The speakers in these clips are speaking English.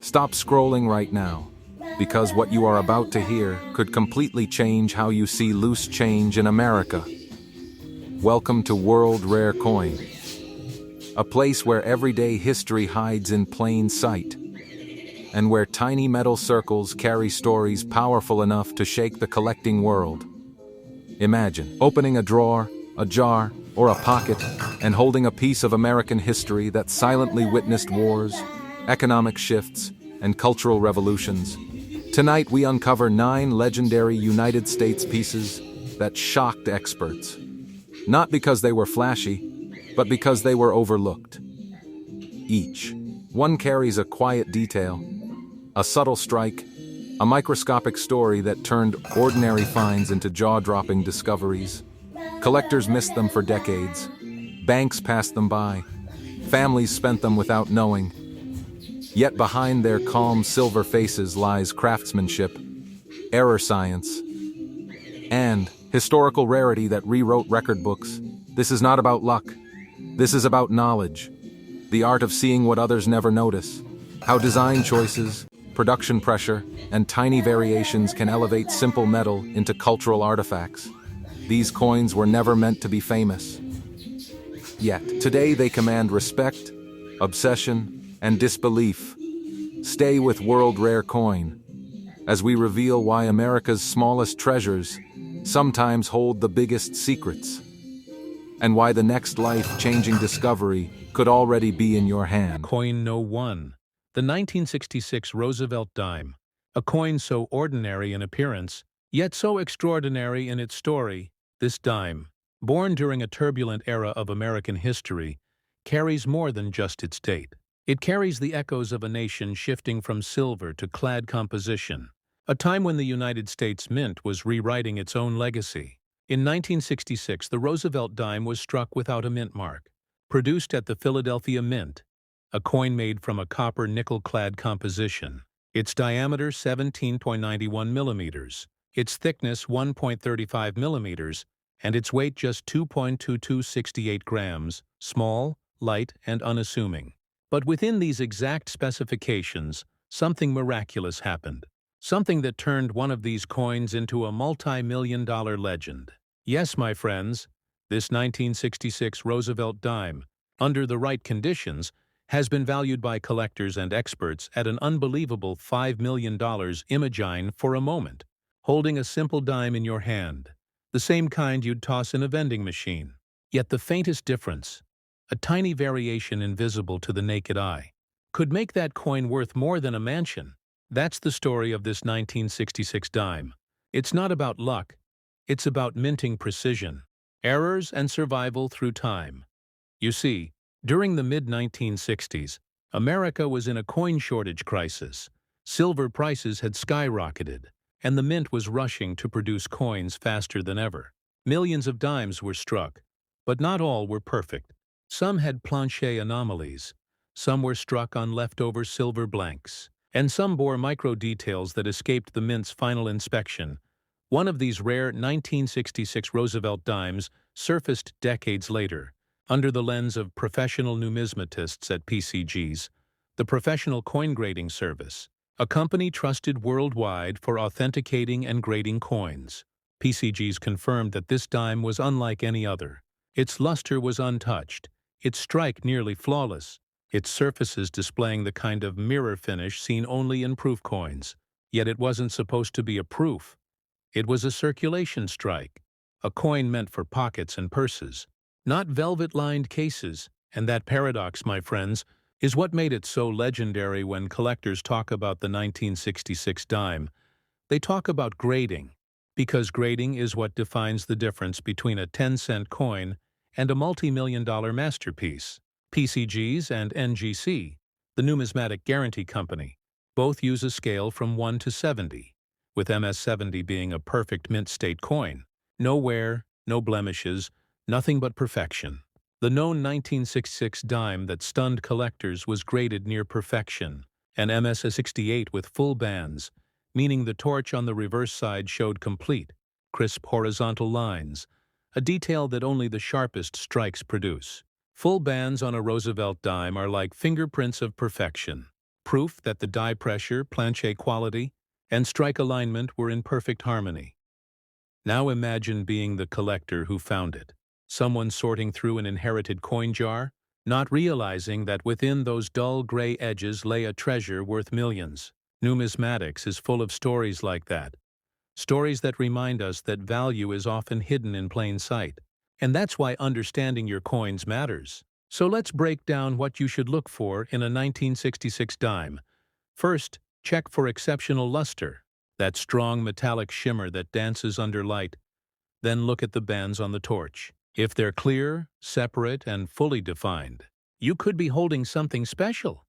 Stop scrolling right now, because what you are about to hear could completely change how you see loose change in America. Welcome to World Rare Coin, a place where everyday history hides in plain sight, and where tiny metal circles carry stories powerful enough to shake the collecting world. Imagine opening a drawer, a jar, or a pocket, and holding a piece of American history that silently witnessed wars, economic shifts, and cultural revolutions. Tonight we uncover 9 legendary United States pieces that shocked experts. Not because they were flashy, but because they were overlooked. Each one carries a quiet detail, a subtle strike, a microscopic story that turned ordinary finds into jaw-dropping discoveries. Collectors missed them for decades. Banks passed them by. Families spent them without knowing. Yet behind their calm silver faces lies craftsmanship, error science, and historical rarity that rewrote record books. This is not about luck. This is about knowledge, the art of seeing what others never notice, how design choices, production pressure, and tiny variations can elevate simple metal into cultural artifacts. These coins were never meant to be famous. Yet, today they command respect, obsession, and disbelief. Stay with World Rare Coin, as we reveal why America's smallest treasures sometimes hold the biggest secrets, and why the next life-changing discovery could already be in your hand. Coin No. 1. The 1966 Roosevelt Dime. A coin so ordinary in appearance, yet so extraordinary in its story. This dime, born during a turbulent era of American history, carries more than just its date. It carries the echoes of a nation shifting from silver to clad composition, a time when the United States Mint was rewriting its own legacy. In 1966, the Roosevelt dime was struck without a mint mark, produced at the Philadelphia Mint, a coin made from a copper-nickel-clad composition. Its diameter 17.91 millimeters, its thickness 1.35 millimeters, and its weight just 2.2268 grams, small, light, and unassuming. But within these exact specifications, something miraculous happened. Something that turned one of these coins into a multi-million-dollar legend. Yes, my friends, this 1966 Roosevelt dime, under the right conditions, has been valued by collectors and experts at an unbelievable $5 million. Imagine for a moment, holding a simple dime in your hand, the same kind you'd toss in a vending machine. Yet the faintest difference, a tiny variation invisible to the naked eye, could make that coin worth more than a mansion. That's the story of this 1966 dime. It's not about luck. It's about minting precision, errors, and survival through time. You see, during the mid-1960s, America was in a coin shortage crisis. Silver prices had skyrocketed, and the mint was rushing to produce coins faster than ever. Millions of dimes were struck, but not all were perfect. Some had plancher anomalies, some were struck on leftover silver blanks, and some bore micro-details that escaped the mint's final inspection. One of these rare 1966 Roosevelt dimes surfaced decades later, under the lens of professional numismatists at PCG's, the Professional Coin Grading Service, a company trusted worldwide for authenticating and grading coins. PCG's confirmed that this dime was unlike any other. Its luster was untouched, its strike nearly flawless, its surfaces displaying the kind of mirror finish seen only in proof coins. Yet it wasn't supposed to be a proof. It was a circulation strike, a coin meant for pockets and purses, not velvet-lined cases. And that paradox, my friends, is what made it so legendary. When collectors talk about the 1966 dime, they talk about grading, because grading is what defines the difference between a 10-cent coin and a multi-million-dollar masterpiece. PCG's and NGC, the Numismatic Guarantee Company, both use a scale from 1 to 70, with MS 70 being a perfect mint state coin. No wear, no blemishes, nothing but perfection. The known 1966 dime that stunned collectors was graded near perfection, an MS 68 with full bands, meaning the torch on the reverse side showed complete, crisp horizontal lines, a detail that only the sharpest strikes produce. Full bands on a Roosevelt dime are like fingerprints of perfection. proof that the die pressure, planche quality, and strike alignment were in perfect harmony. Now imagine being the collector who found it, someone sorting through an inherited coin jar, not realizing that within those dull gray edges lay a treasure worth millions. Numismatics is full of stories like that. Stories that remind us that value is often hidden in plain sight. And that's why understanding your coins matters. So let's break down what you should look for in a 1966 dime. First, check for exceptional luster, that strong metallic shimmer that dances under light. Then look at the bands on the torch. If they're clear, separate, and fully defined, you could be holding something special.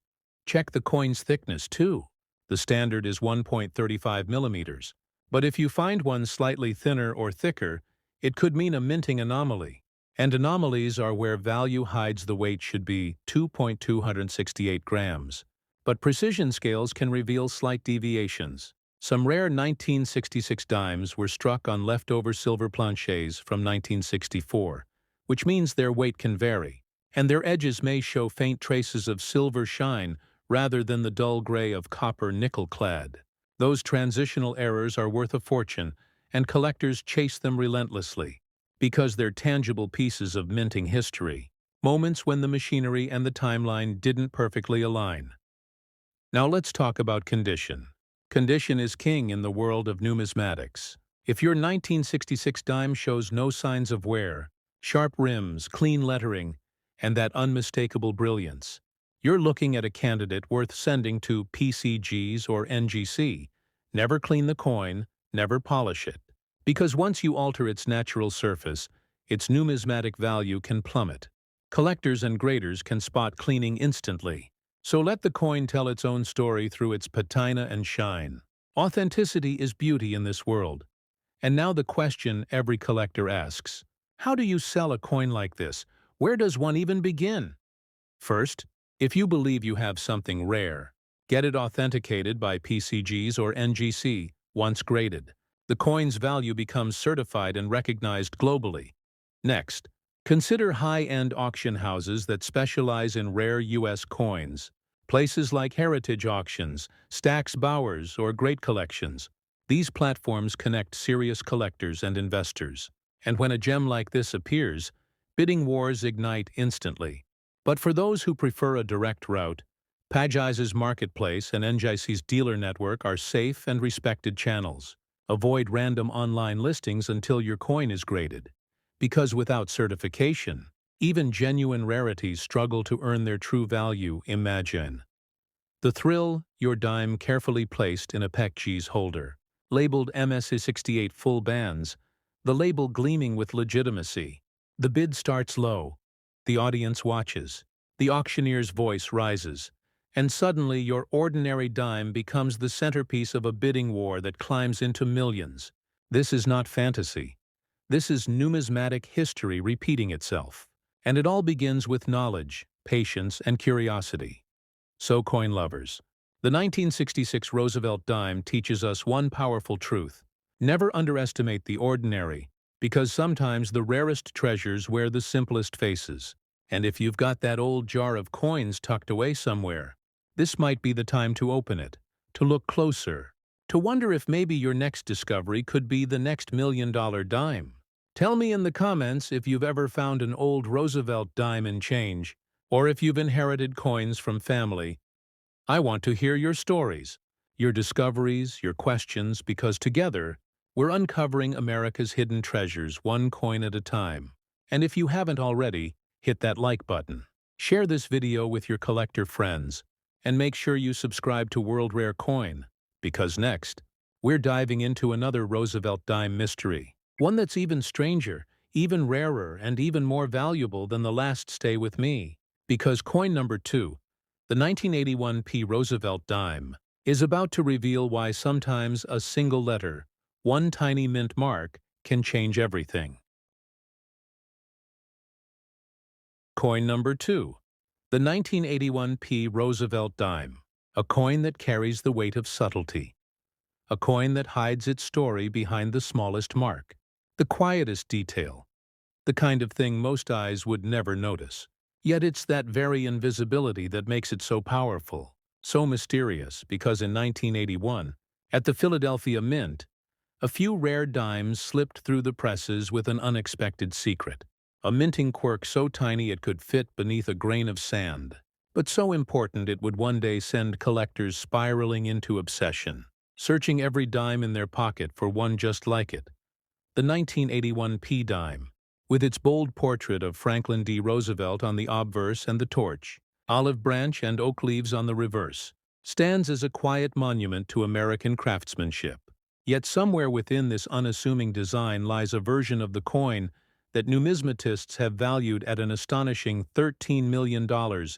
Check the coin's thickness, too. The standard is 1.35 millimeters. But if you find one slightly thinner or thicker, it could mean a minting anomaly. And anomalies are where value hides. The weight should be 2.268 grams. But precision scales can reveal slight deviations. Some rare 1966 dimes were struck on leftover silver planches from 1964, which means their weight can vary, and their edges may show faint traces of silver shine rather than the dull gray of copper nickel-clad. Those transitional errors are worth a fortune, and collectors chase them relentlessly, because they're tangible pieces of minting history, moments when the machinery and the timeline didn't perfectly align. Now let's talk about condition. Condition is king in the world of numismatics. If your 1966 dime shows no signs of wear, sharp rims, clean lettering, and that unmistakable brilliance, you're looking at a candidate worth sending to PCGs or NGC. Never clean the coin, never polish it. Because once you alter its natural surface, its numismatic value can plummet. Collectors and graders can spot cleaning instantly. So let the coin tell its own story through its patina and shine. Authenticity is beauty in this world. And now the question every collector asks: how do you sell a coin like this? Where does one even begin? First, if you believe you have something rare, get it authenticated by PCGs or NGC. Once graded, the coin's value becomes certified and recognized globally. Next, consider high-end auction houses that specialize in rare U.S. coins. Places like Heritage Auctions, Stack's Bowers, or Great Collections. These platforms connect serious collectors and investors. And when a gem like this appears, bidding wars ignite instantly. But for those who prefer a direct route, Pagise's Marketplace and NGC's dealer network are safe and respected channels. Avoid random online listings until your coin is graded. Because without certification, even genuine rarities struggle to earn their true value. Imagine the thrill: your dime carefully placed in a PCG's holder, labeled MS68 full bands, the label gleaming with legitimacy. The bid starts low. The audience watches. The auctioneer's voice rises. And suddenly your ordinary dime becomes the centerpiece of a bidding war that climbs into millions. This is not fantasy. This is numismatic history repeating itself. And it all begins with knowledge, patience, and curiosity. So, coin lovers, the 1966 Roosevelt dime teaches us one powerful truth. Never underestimate the ordinary, because sometimes the rarest treasures wear the simplest faces. And if you've got that old jar of coins tucked away somewhere, this might be the time to open it, to look closer, to wonder if maybe your next discovery could be the next million-dollar dime. Tell me in the comments if you've ever found an old Roosevelt dime and change, or if you've inherited coins from family. I want to hear your stories, your discoveries, your questions, because together, we're uncovering America's hidden treasures one coin at a time. And if you haven't already, hit that like button. Share this video with your collector friends, and make sure you subscribe to World Rare Coin, because next, we're diving into another Roosevelt dime mystery. One that's even stranger, even rarer, and even more valuable than the last. Stay with me, because coin number 2, the 1981 P Roosevelt dime, is about to reveal why sometimes a single letter, one tiny mint mark, can change everything. Coin number 2, the 1981 P Roosevelt dime, a coin that carries the weight of subtlety. A coin that hides its story behind the smallest mark, the quietest detail, the kind of thing most eyes would never notice. Yet it's that very invisibility that makes it so powerful. So mysterious because in 1981, at the Philadelphia Mint, a few rare dimes slipped through the presses with an unexpected secret. A minting quirk so tiny it could fit beneath a grain of sand, but so important it would one day send collectors spiraling into obsession, searching every dime in their pocket for one just like it. The 1981 P dime, with its bold portrait of Franklin D. Roosevelt on the obverse and the torch, olive branch and oak leaves on the reverse, stands as a quiet monument to American craftsmanship. Yet somewhere within this unassuming design lies a version of the coin that numismatists have valued at an astonishing $13 million.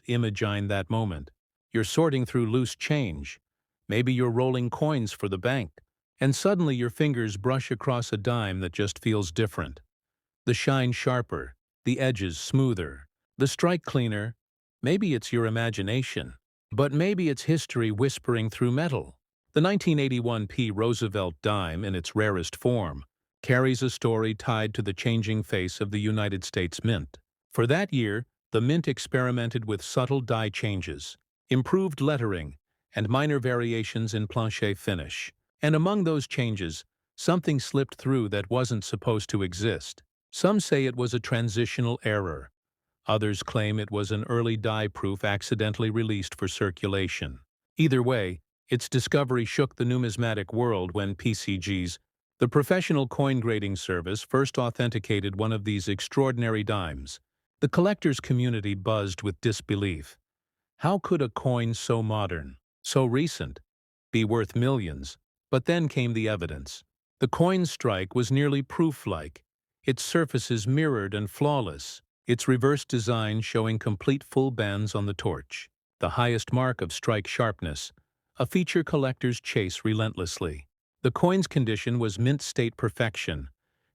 Imagine that moment. You're sorting through loose change. Maybe you're rolling coins for the bank, and suddenly your fingers brush across a dime that just feels different. The shine sharper, the edges smoother, the strike cleaner. Maybe it's your imagination, but maybe it's history whispering through metal. The 1981 P Roosevelt dime, in its rarest form, carries a story tied to the changing face of the United States Mint. For that year, the Mint experimented with subtle die changes, improved lettering, and minor variations in planche finish. And among those changes, something slipped through that wasn't supposed to exist. Some say it was a transitional error. Others claim it was an early die proof accidentally released for circulation. Either way, its discovery shook the numismatic world when PCGs, the professional coin grading service, first authenticated one of these extraordinary dimes. The collectors' community buzzed with disbelief. How could a coin so modern, so recent, be worth millions? But then came the evidence. The coin's strike was nearly proof-like, its surfaces mirrored and flawless, its reverse design showing complete full bands on the torch, the highest mark of strike sharpness, a feature collectors chase relentlessly. The coin's condition was mint state perfection,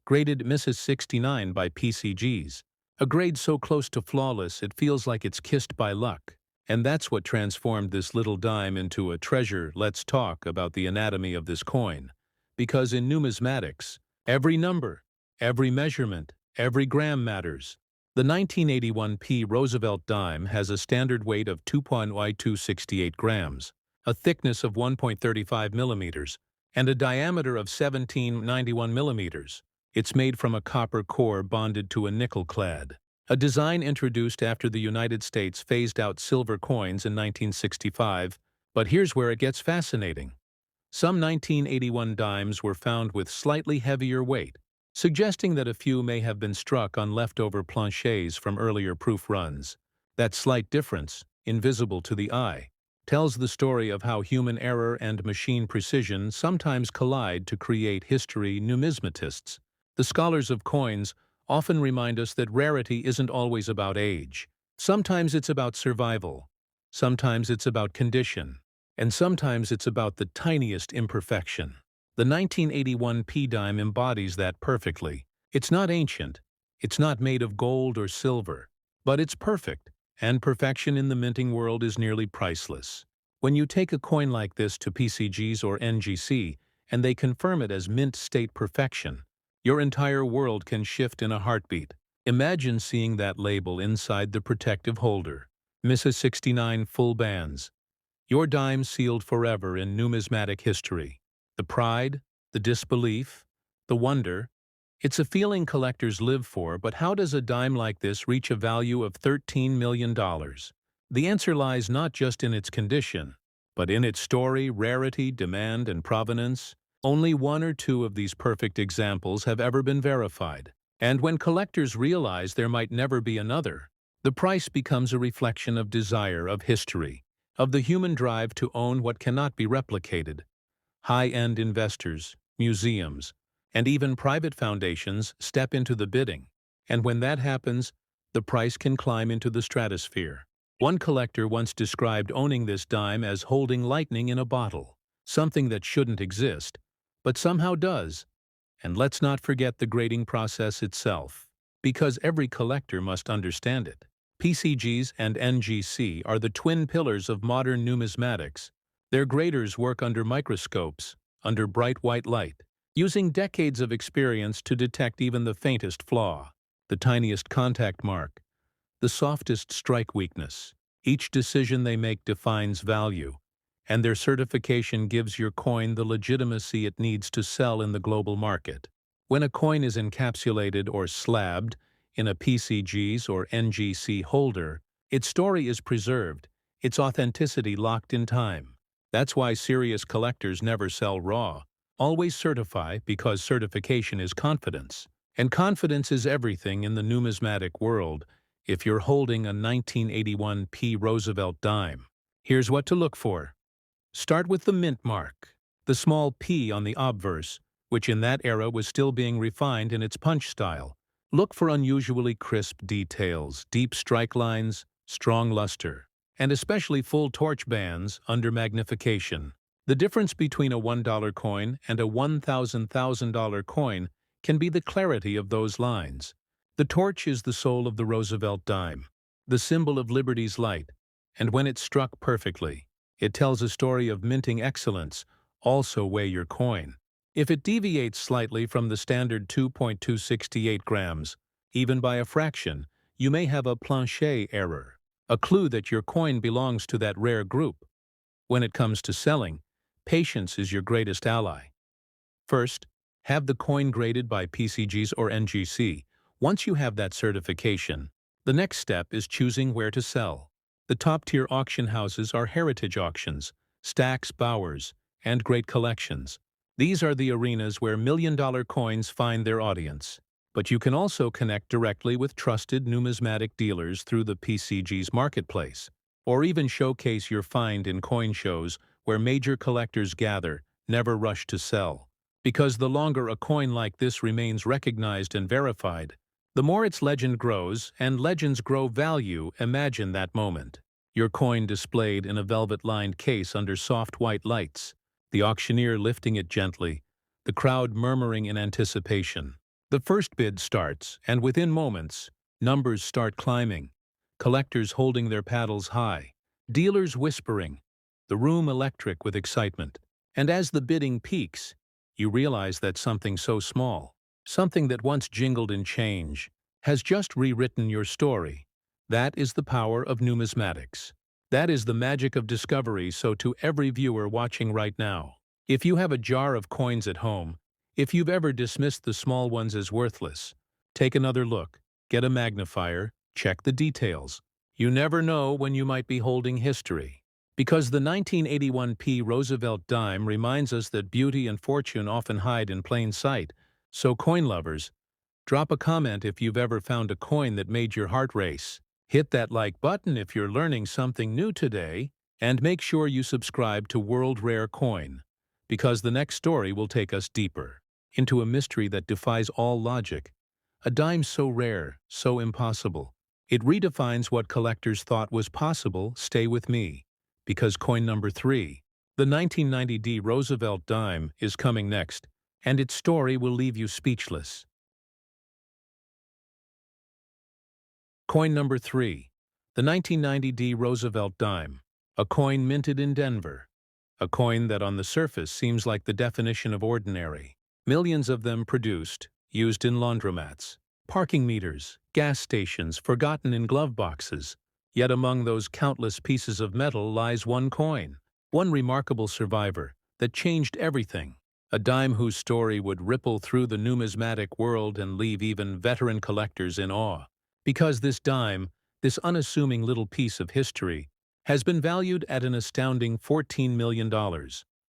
graded Mrs. 69 by PCGs, a grade so close to flawless it feels like it's kissed by luck. And that's what transformed this little dime into a treasure. Let's talk about the anatomy of this coin. Because in numismatics, every number, every measurement, every gram matters. The 1981 P Roosevelt dime has a standard weight of 2.268 grams, a thickness of 1.35 millimeters, and a diameter of 1791 millimeters. It's made from a copper core bonded to a nickel clad, a design introduced after the United States phased out silver coins in 1965. But here's where it gets fascinating. Some 1981 dimes were found with slightly heavier weight, suggesting that a few may have been struck on leftover planches from earlier proof runs. That slight difference, invisible to the eye, tells the story of how human error and machine precision sometimes collide to create history. Numismatists, the scholars of coins, often remind us that rarity isn't always about age. Sometimes it's about survival, sometimes it's about condition, and sometimes it's about the tiniest imperfection. The 1981 P dime embodies that perfectly. It's not ancient, it's not made of gold or silver, but it's perfect, and perfection in the minting world is nearly priceless. When you take a coin like this to PCGs or NGC, and they confirm it as mint state perfection, your entire world can shift in a heartbeat. Imagine seeing that label inside the protective holder. Mrs. 69 full bands. Your dime sealed forever in numismatic history. The pride, the disbelief, the wonder. It's a feeling collectors live for, but how does a dime like this reach a value of $13 million? The answer lies not just in its condition, but in its story, rarity, demand, and provenance. Only one or two of these perfect examples have ever been verified. And when collectors realize there might never be another, the price becomes a reflection of desire, of history, of the human drive to own what cannot be replicated. High-end investors, museums, and even private foundations step into the bidding. And when that happens, the price can climb into the stratosphere. One collector once described owning this dime as holding lightning in a bottle, something that shouldn't exist, but somehow does. And let's not forget the grading process itself, because every collector must understand it. PCGs and NGC are the twin pillars of modern numismatics. Their graders work under microscopes, under bright white light, using decades of experience to detect even the faintest flaw, the tiniest contact mark, the softest strike weakness. Each decision they make defines value, and their certification gives your coin the legitimacy it needs to sell in the global market. When a coin is encapsulated or slabbed in a PCG's or NGC holder, its story is preserved, its authenticity locked in time. That's why serious collectors never sell raw. Always certify, because certification is confidence. And confidence is everything in the numismatic world if you're holding a 1981 P. Roosevelt dime. Here's what to look for. Start with the mint mark, the small P on the obverse, which in that era was still being refined in its punch style. Look for unusually crisp details, deep strike lines, strong luster, and especially full torch bands under magnification. The difference between a $1 coin and a $1,000 coin can be the clarity of those lines. The torch is the soul of the Roosevelt dime, the symbol of liberty's light, and when it's struck perfectly, it tells a story of minting excellence. Also weigh your coin. If it deviates slightly from the standard 2.268 grams, even by a fraction, you may have a plancher error, a clue that your coin belongs to that rare group. When it comes to selling, patience is your greatest ally. First, have the coin graded by PCGs or NGC. Once you have that certification, the next step is choosing where to sell. The top-tier auction houses are heritage auctions, Stack's, Bowers, and Great Collections. These are the arenas where million-dollar coins find their audience. But you can also connect directly with trusted numismatic dealers through the PCG's marketplace, or even showcase your find in coin shows where major collectors gather. Never rush to sell, because the longer a coin like this remains recognized and verified, the more its legend grows, and legends grow value. Imagine that moment. Your coin displayed in a velvet-lined case under soft white lights, the auctioneer lifting it gently, the crowd murmuring in anticipation. The first bid starts, and within moments, numbers start climbing, collectors holding their paddles high, dealers whispering, the room electric with excitement. And as the bidding peaks, you realize that something so small, something that once jingled in change, has just rewritten your story. That is the power of numismatics. That is the magic of discovery. So to every viewer watching right now, if you have a jar of coins at home, if you've ever dismissed the small ones as worthless, take another look, get a magnifier, check the details. You never know when you might be holding history. Because the 1981 P. Roosevelt dime reminds us that beauty and fortune often hide in plain sight. So coin lovers, drop a comment if you've ever found a coin that made your heart race. Hit that like button if you're learning something new today, and make sure you subscribe to World Rare Coin, because the next story will take us deeper into a mystery that defies all logic. A dime so rare, so impossible. It redefines what collectors thought was possible. Stay with me, because coin number 3, the 1990 Roosevelt dime, is coming next, and its story will leave you speechless. Coin number 3, the 1990 Roosevelt dime, a coin minted in Denver. A coin that on the surface seems like the definition of ordinary. Millions of them produced, used in laundromats, parking meters, gas stations, forgotten in glove boxes. Yet among those countless pieces of metal lies one coin, one remarkable survivor that changed everything. A dime whose story would ripple through the numismatic world and leave even veteran collectors in awe. Because this dime, this unassuming little piece of history, has been valued at an astounding $14 million.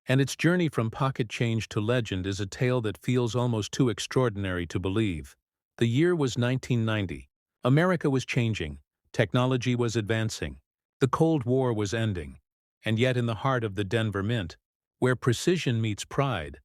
And its journey from pocket change to legend is a tale that feels almost too extraordinary to believe. The year was 1990. America was changing. Technology was advancing. The Cold War was ending. And yet in the heart of the Denver Mint, where precision meets pride,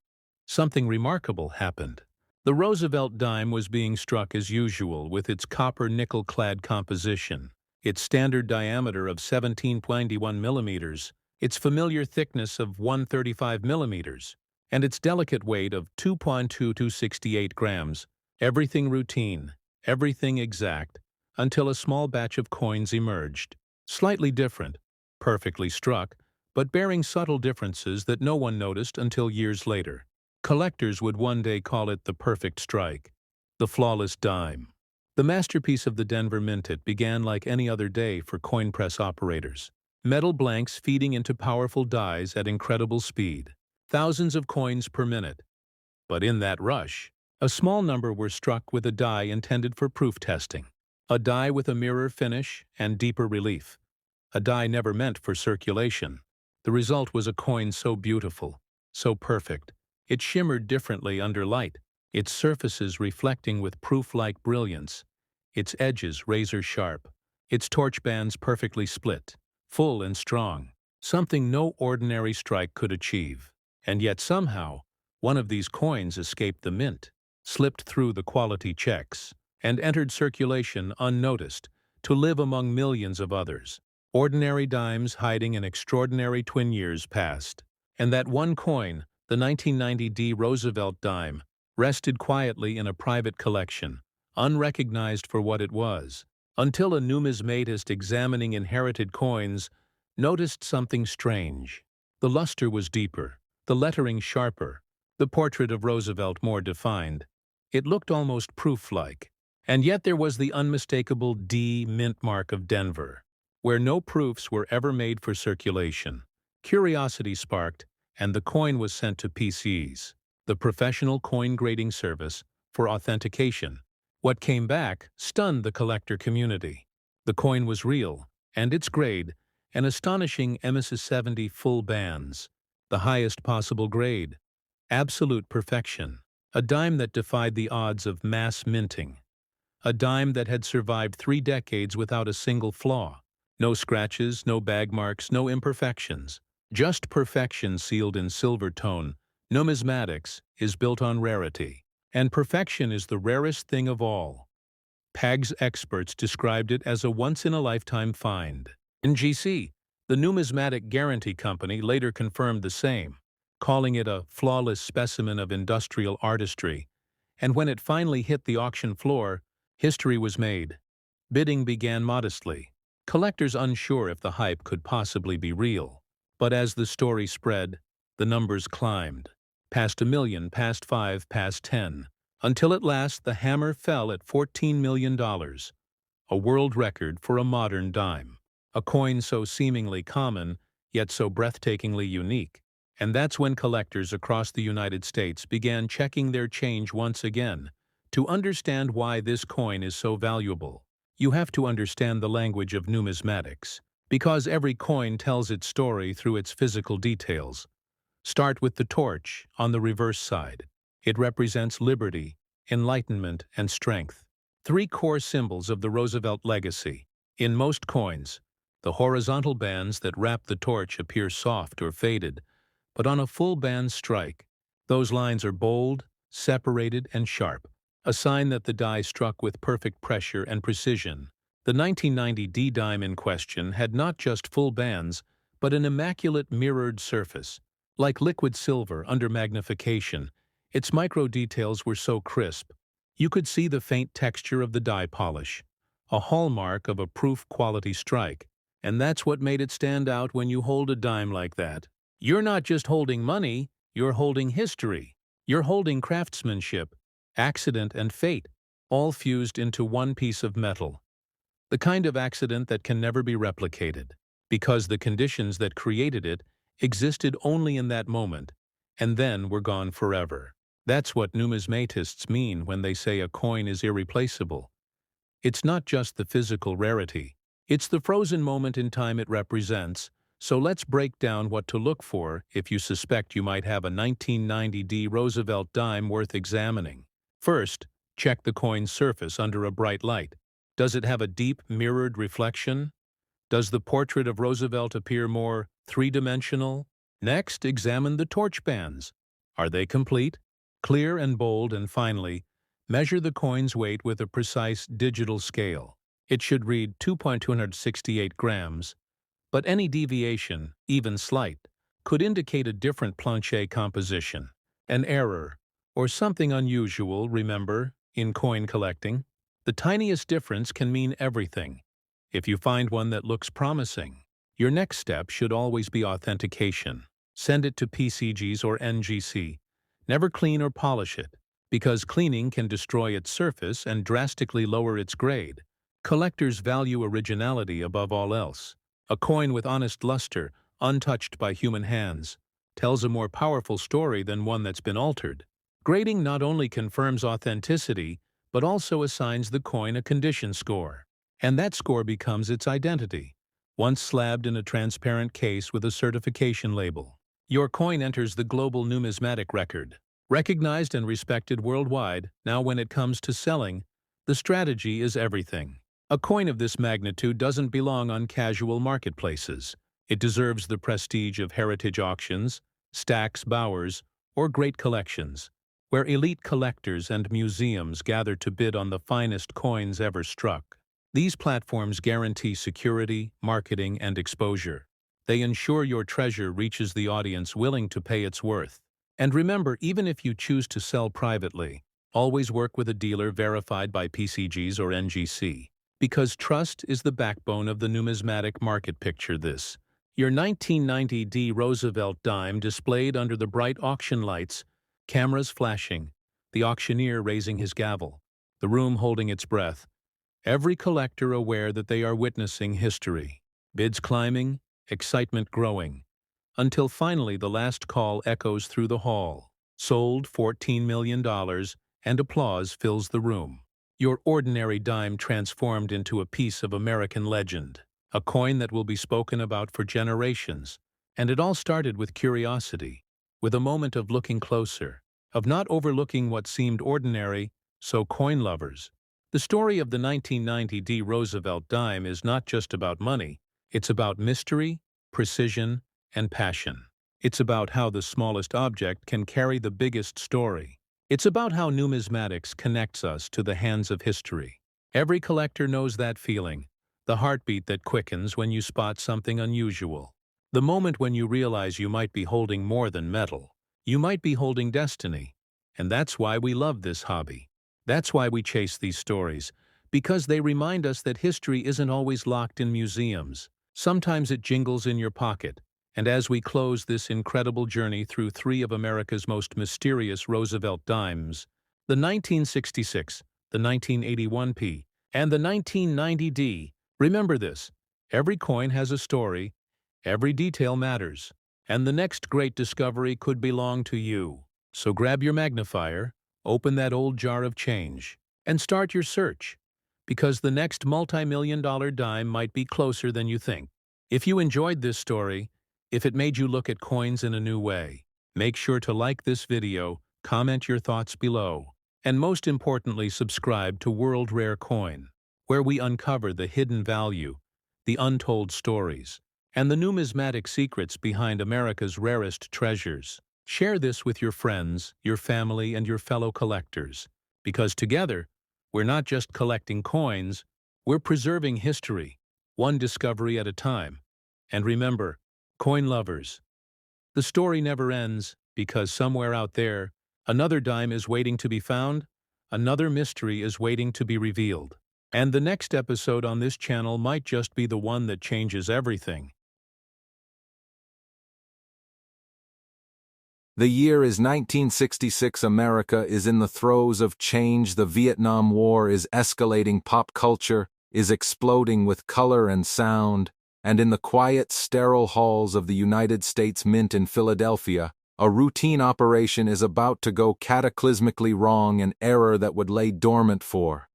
something remarkable happened. The Roosevelt dime was being struck as usual with its copper nickel-clad composition, its standard diameter of 17.91 millimeters, its familiar thickness of 135 millimeters, and its delicate weight of 2.2268 grams. Everything routine, everything exact, until a small batch of coins emerged. Slightly different, perfectly struck, but bearing subtle differences that no one noticed until years later. Collectors would one day call it the perfect strike, the flawless dime. The masterpiece of the Denver Mint, it began like any other day for coin press operators. Metal blanks feeding into powerful dies at incredible speed. Thousands of coins per minute. But in that rush, a small number were struck with a die intended for proof testing. A die with a mirror finish and deeper relief. A die never meant for circulation. The result was a coin so beautiful, so perfect. It shimmered differently under light, its surfaces reflecting with proof-like brilliance, its edges razor-sharp, its torch bands perfectly split, full and strong, something no ordinary strike could achieve. And yet somehow, one of these coins escaped the mint, slipped through the quality checks, and entered circulation unnoticed, to live among millions of others. Ordinary dimes hiding in extraordinary twin years past. And that one coin, the 1990 Roosevelt Dime, rested quietly in a private collection, unrecognized for what it was, until a numismatist examining inherited coins noticed something strange. The luster was deeper, the lettering sharper, the portrait of Roosevelt more defined. It looked almost proof-like. And yet there was the unmistakable D mint mark of Denver, where no proofs were ever made for circulation. Curiosity sparked, and the coin was sent to PCs, the professional coin grading service, for authentication. What came back stunned the collector community. The coin was real, and its grade, an astonishing MS-70 full bands, the highest possible grade, absolute perfection, a dime that defied the odds of mass minting, a dime that had survived 3 decades without a single flaw. No scratches, no bag marks, no imperfections. Just perfection sealed in silver tone. Numismatics is built on rarity. And perfection is the rarest thing of all. PAG's experts described it as a once-in-a-lifetime find. NGC, the numismatic guarantee company, later confirmed the same, calling it a flawless specimen of industrial artistry. And when it finally hit the auction floor, history was made. Bidding began modestly, collectors unsure if the hype could possibly be real. But as the story spread, the numbers climbed. Past 1 million, past 5, past 10, until at last the hammer fell at $14 million, a world record for a modern dime. A coin so seemingly common, yet so breathtakingly unique. And that's when collectors across the United States began checking their change once again. To understand why this coin is so valuable, you have to understand the language of numismatics, because every coin tells its story through its physical details. Start with the torch on the reverse side. It represents liberty, enlightenment, and strength. 3 core symbols of the Roosevelt legacy. In most coins, the horizontal bands that wrap the torch appear soft or faded, but on a full band strike, those lines are bold, separated, and sharp, a sign that the die struck with perfect pressure and precision. The 1990 D dime in question had not just full bands, but an immaculate mirrored surface. Like liquid silver under magnification, its micro-details were so crisp, you could see the faint texture of the die polish, a hallmark of a proof-quality strike. And that's what made it stand out when you hold a dime like that. You're not just holding money, you're holding history. You're holding craftsmanship, accident, and fate, all fused into one piece of metal. The kind of accident that can never be replicated, because the conditions that created it existed only in that moment, and then were gone forever. That's what numismatists mean when they say a coin is irreplaceable. It's not just the physical rarity, it's the frozen moment in time it represents. So let's break down what to look for if you suspect you might have a 1990 D Roosevelt dime worth examining. First, check the coin's surface under a bright light. Does it have a deep, mirrored reflection? Does the portrait of Roosevelt appear more three-dimensional? Next, examine the torch bands. Are they complete, clear and bold? And finally, measure the coin's weight with a precise digital scale. It should read 2.268 grams, but any deviation, even slight, could indicate a different planche composition, an error, or something unusual. Remember, in coin collecting, the tiniest difference can mean everything. If you find one that looks promising, your next step should always be authentication. Send it to PCGs or NGC. Never clean or polish it. Because cleaning can destroy its surface and drastically lower its grade, collectors value originality above all else. A coin with honest luster, untouched by human hands, tells a more powerful story than one that's been altered. Grading not only confirms authenticity, but also assigns the coin a condition score. And that score becomes its identity, once slabbed in a transparent case with a certification label. Your coin enters the global numismatic record. Recognized and respected worldwide, now when it comes to selling, the strategy is everything. A coin of this magnitude doesn't belong on casual marketplaces. It deserves the prestige of heritage auctions, Stack's Bowers, or great collections, where elite collectors and museums gather to bid on the finest coins ever struck. These platforms guarantee security, marketing, and exposure. They ensure your treasure reaches the audience willing to pay its worth. And remember, even if you choose to sell privately, always work with a dealer verified by PCGs or NGC, because trust is the backbone of the numismatic market. Picture this: your 1990 Roosevelt dime displayed under the bright auction lights, cameras flashing, the auctioneer raising his gavel, the room holding its breath, every collector aware that they are witnessing history. Bids climbing, excitement growing, until finally the last call echoes through the hall. Sold $14 million, and applause fills the room. Your ordinary dime transformed into a piece of American legend, a coin that will be spoken about for generations. And it all started with curiosity, with a moment of looking closer, of not overlooking what seemed ordinary. So coin lovers, the story of the 1990 Roosevelt dime is not just about money, it's about mystery, precision, and passion. It's about how the smallest object can carry the biggest story. It's about how numismatics connects us to the hands of history. Every collector knows that feeling, the heartbeat that quickens when you spot something unusual. The moment when you realize you might be holding more than metal. You might be holding destiny. And that's why we love this hobby. That's why we chase these stories, because they remind us that history isn't always locked in museums. Sometimes it jingles in your pocket. And as we close this incredible journey through three of America's most mysterious Roosevelt dimes, the 1966, the 1981p, and the 1990D, remember this: every coin has a story, every detail matters, and the next great discovery could belong to you. So grab your magnifier, open that old jar of change, and start your search, because the next multi-million-dollar dime might be closer than you think. If you enjoyed this story, if it made you look at coins in a new way, make sure to like this video, comment your thoughts below, and most importantly, subscribe to World Rare Coin, where we uncover the hidden value, the untold stories, and the numismatic secrets behind America's rarest treasures. Share this with your friends, your family, and your fellow collectors, because together, we're not just collecting coins, we're preserving history, one discovery at a time. And remember, coin lovers, the story never ends, because somewhere out there, another dime is waiting to be found, another mystery is waiting to be revealed. And the next episode on this channel might just be the one that changes everything. The year is 1966. America is in the throes of change. The Vietnam War is escalating. Pop culture is exploding with color and sound. And in the quiet, sterile halls of the United States Mint in Philadelphia, a routine operation is about to go cataclysmically wrong, an error that would lay dormant for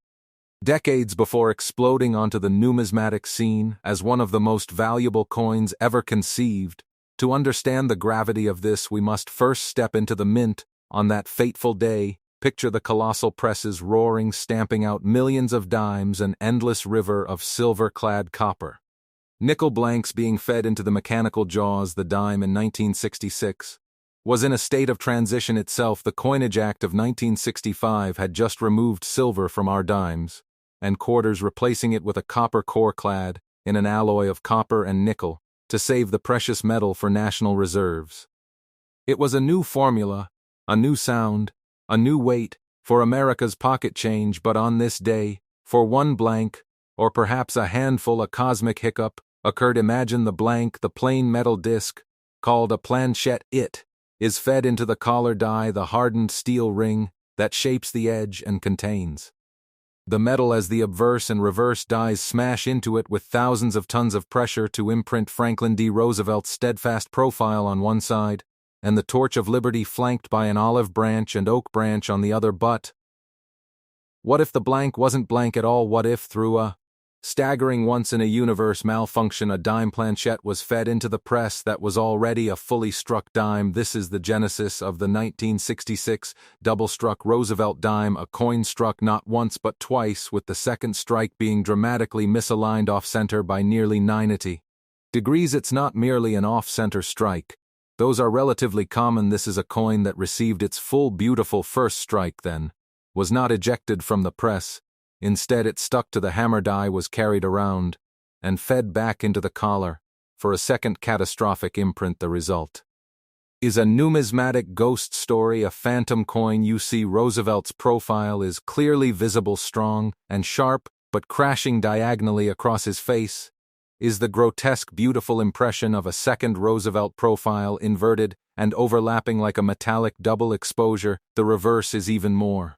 decades before exploding onto the numismatic scene as one of the most valuable coins ever conceived. To understand the gravity of this, we must first step into the mint on that fateful day. Picture the colossal presses roaring, stamping out millions of dimes, an endless river of silver-clad copper. Nickel blanks being fed into the mechanical jaws. The dime in 1966 was in a state of transition itself. The Coinage Act of 1965 had just removed silver from our dimes and quarters, replacing it with a copper core clad in an alloy of copper and nickel to save the precious metal for national reserves. It was a new formula, a new sound, a new weight for America's pocket change. But on this day, for one blank, or perhaps a handful, a cosmic hiccup occurred. Imagine the blank, the plain metal disc, called a planchette. It is fed into the collar die, the hardened steel ring, that shapes the edge and contains the metal as the obverse and reverse dies smash into it with thousands of tons of pressure to imprint Franklin D. Roosevelt's steadfast profile on one side, and the torch of liberty flanked by an olive branch and oak branch on the other. But what if the blank wasn't blank at all? What if, through a staggering once-in-a-universe malfunction, a dime planchette was fed into the press that was already a fully struck dime? This is the genesis of the 1966 double-struck Roosevelt dime, a coin struck not once but twice, with the second strike being dramatically misaligned off-center by nearly 90 degrees. It's not merely an off-center strike. Those are relatively common. This is a coin that received its full beautiful first strike, then was not ejected from the press. Instead, it stuck to the hammer die, was carried around, and fed back into the collar for a second catastrophic imprint. The result is a numismatic ghost story, a phantom coin. You see Roosevelt's profile is clearly visible, strong and sharp, but crashing diagonally across his face is the grotesque, beautiful impression of a second Roosevelt profile, inverted and overlapping like a metallic double exposure. The reverse is even more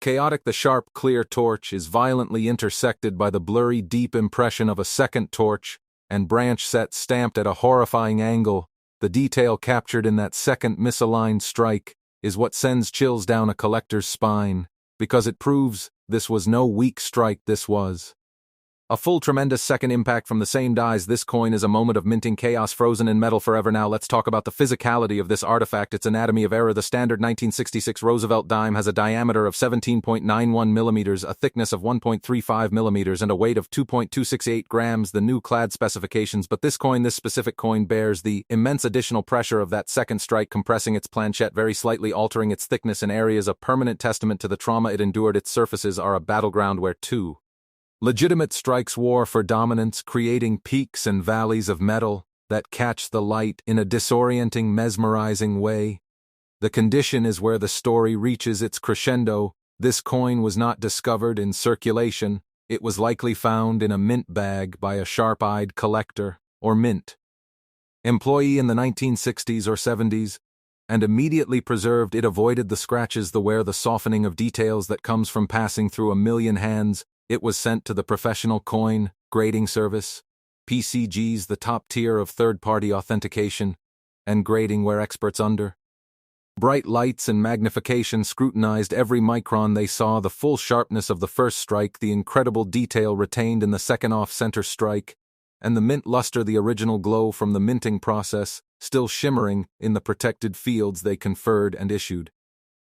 chaotic. The sharp, clear torch is violently intersected by the blurry, deep impression of a second torch and branch set stamped at a horrifying angle. The detail captured in that second misaligned strike is what sends chills down a collector's spine, because it proves this was no weak strike. This was a full, tremendous second impact from the same dies. This coin is a moment of minting chaos, frozen in metal forever. Now let's talk about the physicality of this artifact, its anatomy of error. The standard 1966 Roosevelt dime has a diameter of 17.91 millimeters, a thickness of 1.35 millimeters, and a weight of 2.268 grams, the new clad specifications. But this specific coin bears the immense additional pressure of that second strike, compressing its planchette very slightly, altering its thickness in areas, a permanent testament to the trauma it endured. Its surfaces are a battleground where two legitimate strikes war for dominance, creating peaks and valleys of metal that catch the light in a disorienting, mesmerizing way. The condition is where the story reaches its crescendo. This coin was not discovered in circulation. It was likely found in a mint bag by a sharp-eyed collector or mint employee in the 1960s or 70s, and immediately preserved. It avoided the scratches, the wear, the softening of details that comes from passing through a million hands. It was sent to the professional coin grading service, PCGs, the top tier of third-party authentication and grading, where experts under bright lights and magnification scrutinized every micron. They saw the full sharpness of the first strike, the incredible detail retained in the second off-center strike, and the mint luster, the original glow from the minting process, still shimmering in the protected fields they conferred and issued.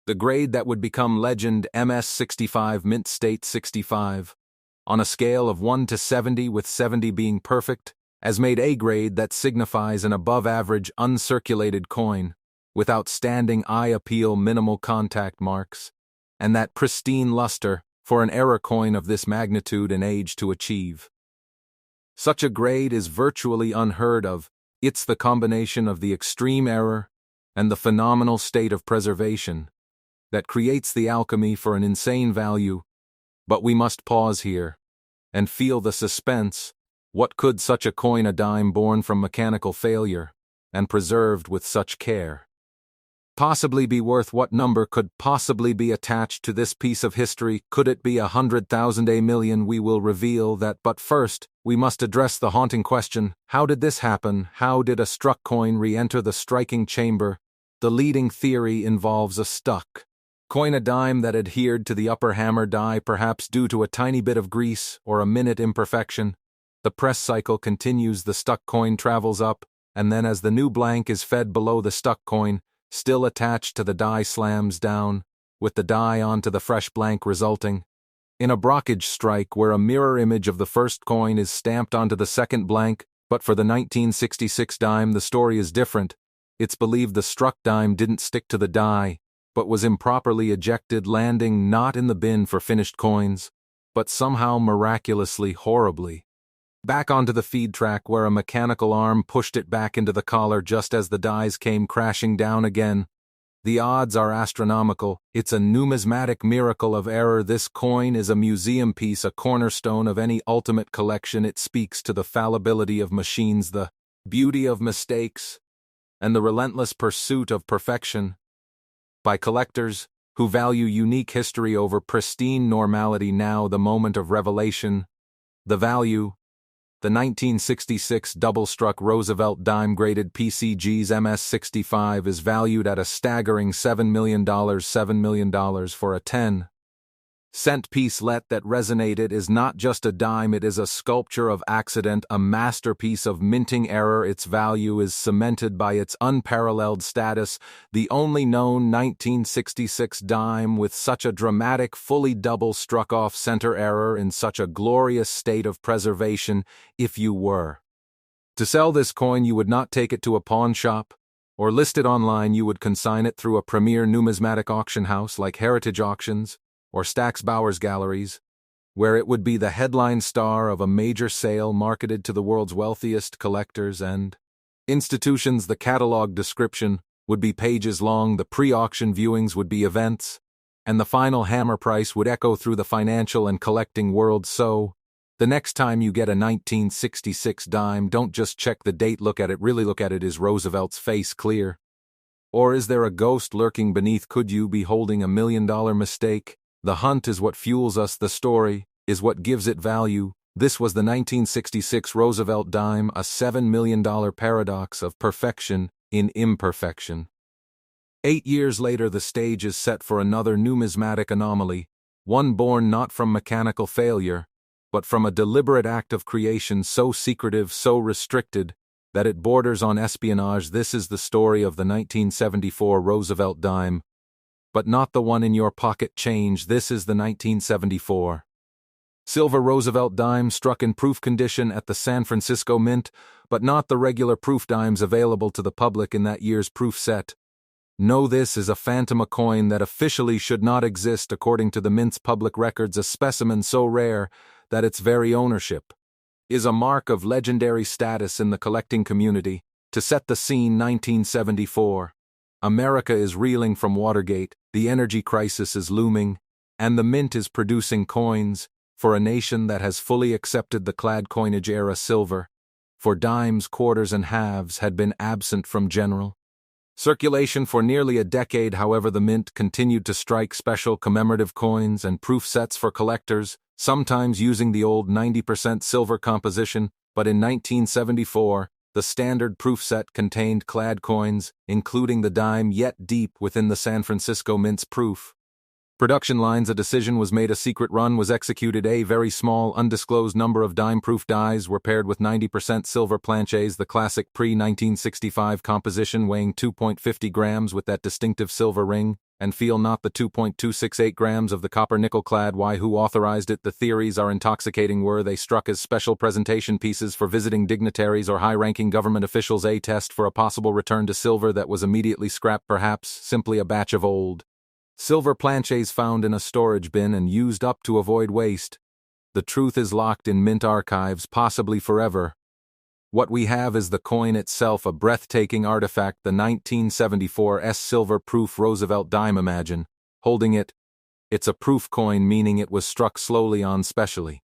The grade that would become legend, MS-65, Mint State 65, on a scale of 1 to 70, with 70 being perfect, as made A grade that signifies an above-average uncirculated coin, with outstanding eye appeal, minimal contact marks, and that pristine luster for an error coin of this magnitude and age to achieve such a grade is virtually unheard of. It's the combination of the extreme error and the phenomenal state of preservation that creates the alchemy for an insane value. But we must pause here and feel the suspense. What could such a coin, a dime born from mechanical failure and preserved with such care, possibly be worth? What number could possibly be attached to this piece of history? Could it be 100,000, a million? We will reveal that, but first, we must address the haunting question: how did this happen? How did a struck coin re-enter the striking chamber? The leading theory involves a stuck coin, a dime that adhered to the upper hammer die, perhaps due to a tiny bit of grease or a minute imperfection. The press cycle continues, the stuck coin travels up, and then as the new blank is fed below, the stuck coin, still attached to the die, slams down, with the die onto the fresh blank, resulting in a blockage strike where a mirror image of the first coin is stamped onto the second blank. But for the 1966 dime, the story is different. It's believed the struck dime didn't stick to the die, but was improperly ejected, landing not in the bin for finished coins, but somehow miraculously, horribly, back onto the feed track, where a mechanical arm pushed it back into the collar just as the dies came crashing down again. The odds are astronomical. It's a numismatic miracle of error. This coin is a museum piece, a cornerstone of any ultimate collection. It speaks to the fallibility of machines, the beauty of mistakes, and the relentless pursuit of perfection by collectors who value unique history over pristine normality. Now the moment of revelation. The value. The 1966 double-struck Roosevelt Dime graded PCG's MS-65 is valued at a staggering $7 million. $7 million for a 10-cent piece. Let that resonate. It is not just a dime, it is a sculpture of accident, a masterpiece of minting error. Its value is cemented by its unparalleled status, the only known 1966 dime with such a dramatic, fully double-struck off-center error in such a glorious state of preservation. If you were to sell this coin, you would not take it to a pawn shop or list it online. You would consign it through a premier numismatic auction house like Heritage Auctions or Stack's Bowers Galleries, where it would be the headline star of a major sale marketed to the world's wealthiest collectors and institutions. The catalog description would be pages long, the pre-auction viewings would be events, and the final hammer price would echo through the financial and collecting world. So, the next time you get a 1966 dime, don't just check the date, look at it, really look at it. Is Roosevelt's face clear? Or is there a ghost lurking beneath? Could you be holding $1 million mistake? The hunt is what fuels us, the story is what gives it value. This was the 1966 Roosevelt Dime, a $7 million paradox of perfection in imperfection. 8 years later, the stage is set for another numismatic anomaly, one born not from mechanical failure, but from a deliberate act of creation so secretive, so restricted, that it borders on espionage. This is the story of the 1974 Roosevelt Dime, but not the one in your pocket change. This is the 1974 silver Roosevelt Dime, struck in proof condition at the San Francisco Mint, but not the regular proof dimes available to the public in that year's proof set. No, this is a phantom, a coin that officially should not exist according to the Mint's public records, a specimen so rare that its very ownership is a mark of legendary status in the collecting community. To set the scene, 1974. America is reeling from Watergate, the energy crisis is looming, and the Mint is producing coins for a nation that has fully accepted the clad coinage era. Silver, for dimes, quarters, and halves, had been absent from general circulation for nearly a decade. However, the Mint continued to strike special commemorative coins and proof sets for collectors, sometimes using the old 90% silver composition, but in 1974, the standard proof set contained clad coins, including the dime, yet deep within the San Francisco Mint's proof production lines. A decision was made, a secret run was executed. A very small, undisclosed number of dime-proof dies were paired with 90% silver planches, the classic pre-1965 composition weighing 2.50 grams with that distinctive silver ring, and feel not the 2.268 grams of the copper nickel-clad. Why, who authorized it? The theories are intoxicating. Were they struck as special presentation pieces for visiting dignitaries or high-ranking government officials? A test for a possible return to silver that was immediately scrapped, perhaps simply a batch of old silver planches found in a storage bin and used up to avoid waste. The truth is locked in Mint archives, possibly forever. What we have is the coin itself, a breathtaking artifact, the 1974 silver-proof Roosevelt Dime. Imagine holding it. It's a proof coin, meaning it was struck slowly on specially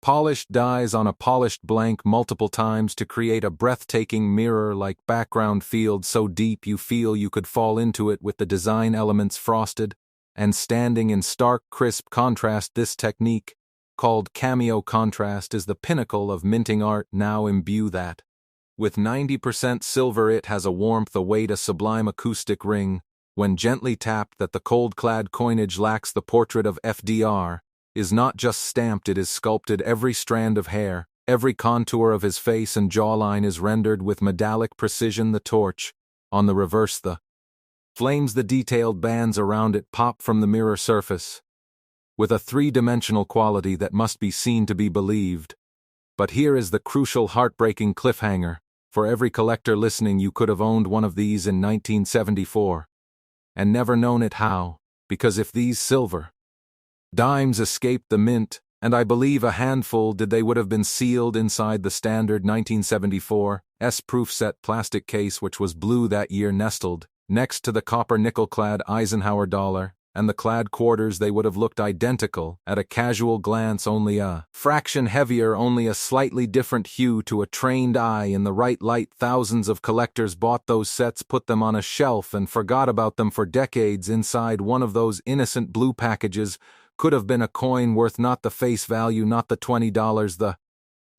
polished dies on a polished blank multiple times to create a breathtaking mirror-like background field so deep you feel you could fall into it, with the design elements frosted and standing in stark, crisp contrast. This technique, called cameo contrast, is the pinnacle of minting art. Now imbue that with 90% silver. It has a warmth, a weight, a sublime acoustic ring. When gently tapped, that the cold-clad coinage lacks the portrait of FDR, is not just stamped, it is sculpted. Every strand of hair, every contour of his face and jawline is rendered with metallic precision. The torch, on the reverse, the flames, the detailed bands around it pop from the mirror surface with a three-dimensional quality that must be seen to be believed. But here is the crucial, heartbreaking cliffhanger. For every collector listening, you could have owned one of these in 1974 and never known it. How? Because if these silver dimes escaped the Mint, and I believe a handful did, they would have been sealed inside the standard 1974 proof set plastic case, which was blue that year, nestled next to the copper nickel-clad Eisenhower dollar and the clad quarters they would have looked identical, at a casual glance only a fraction heavier, only a slightly different hue to a trained eye in the right light. Thousands of collectors bought those sets, put them on a shelf, and forgot about them for decades. Inside one of those innocent blue packages could have been a coin worth not the face value, not the $20 the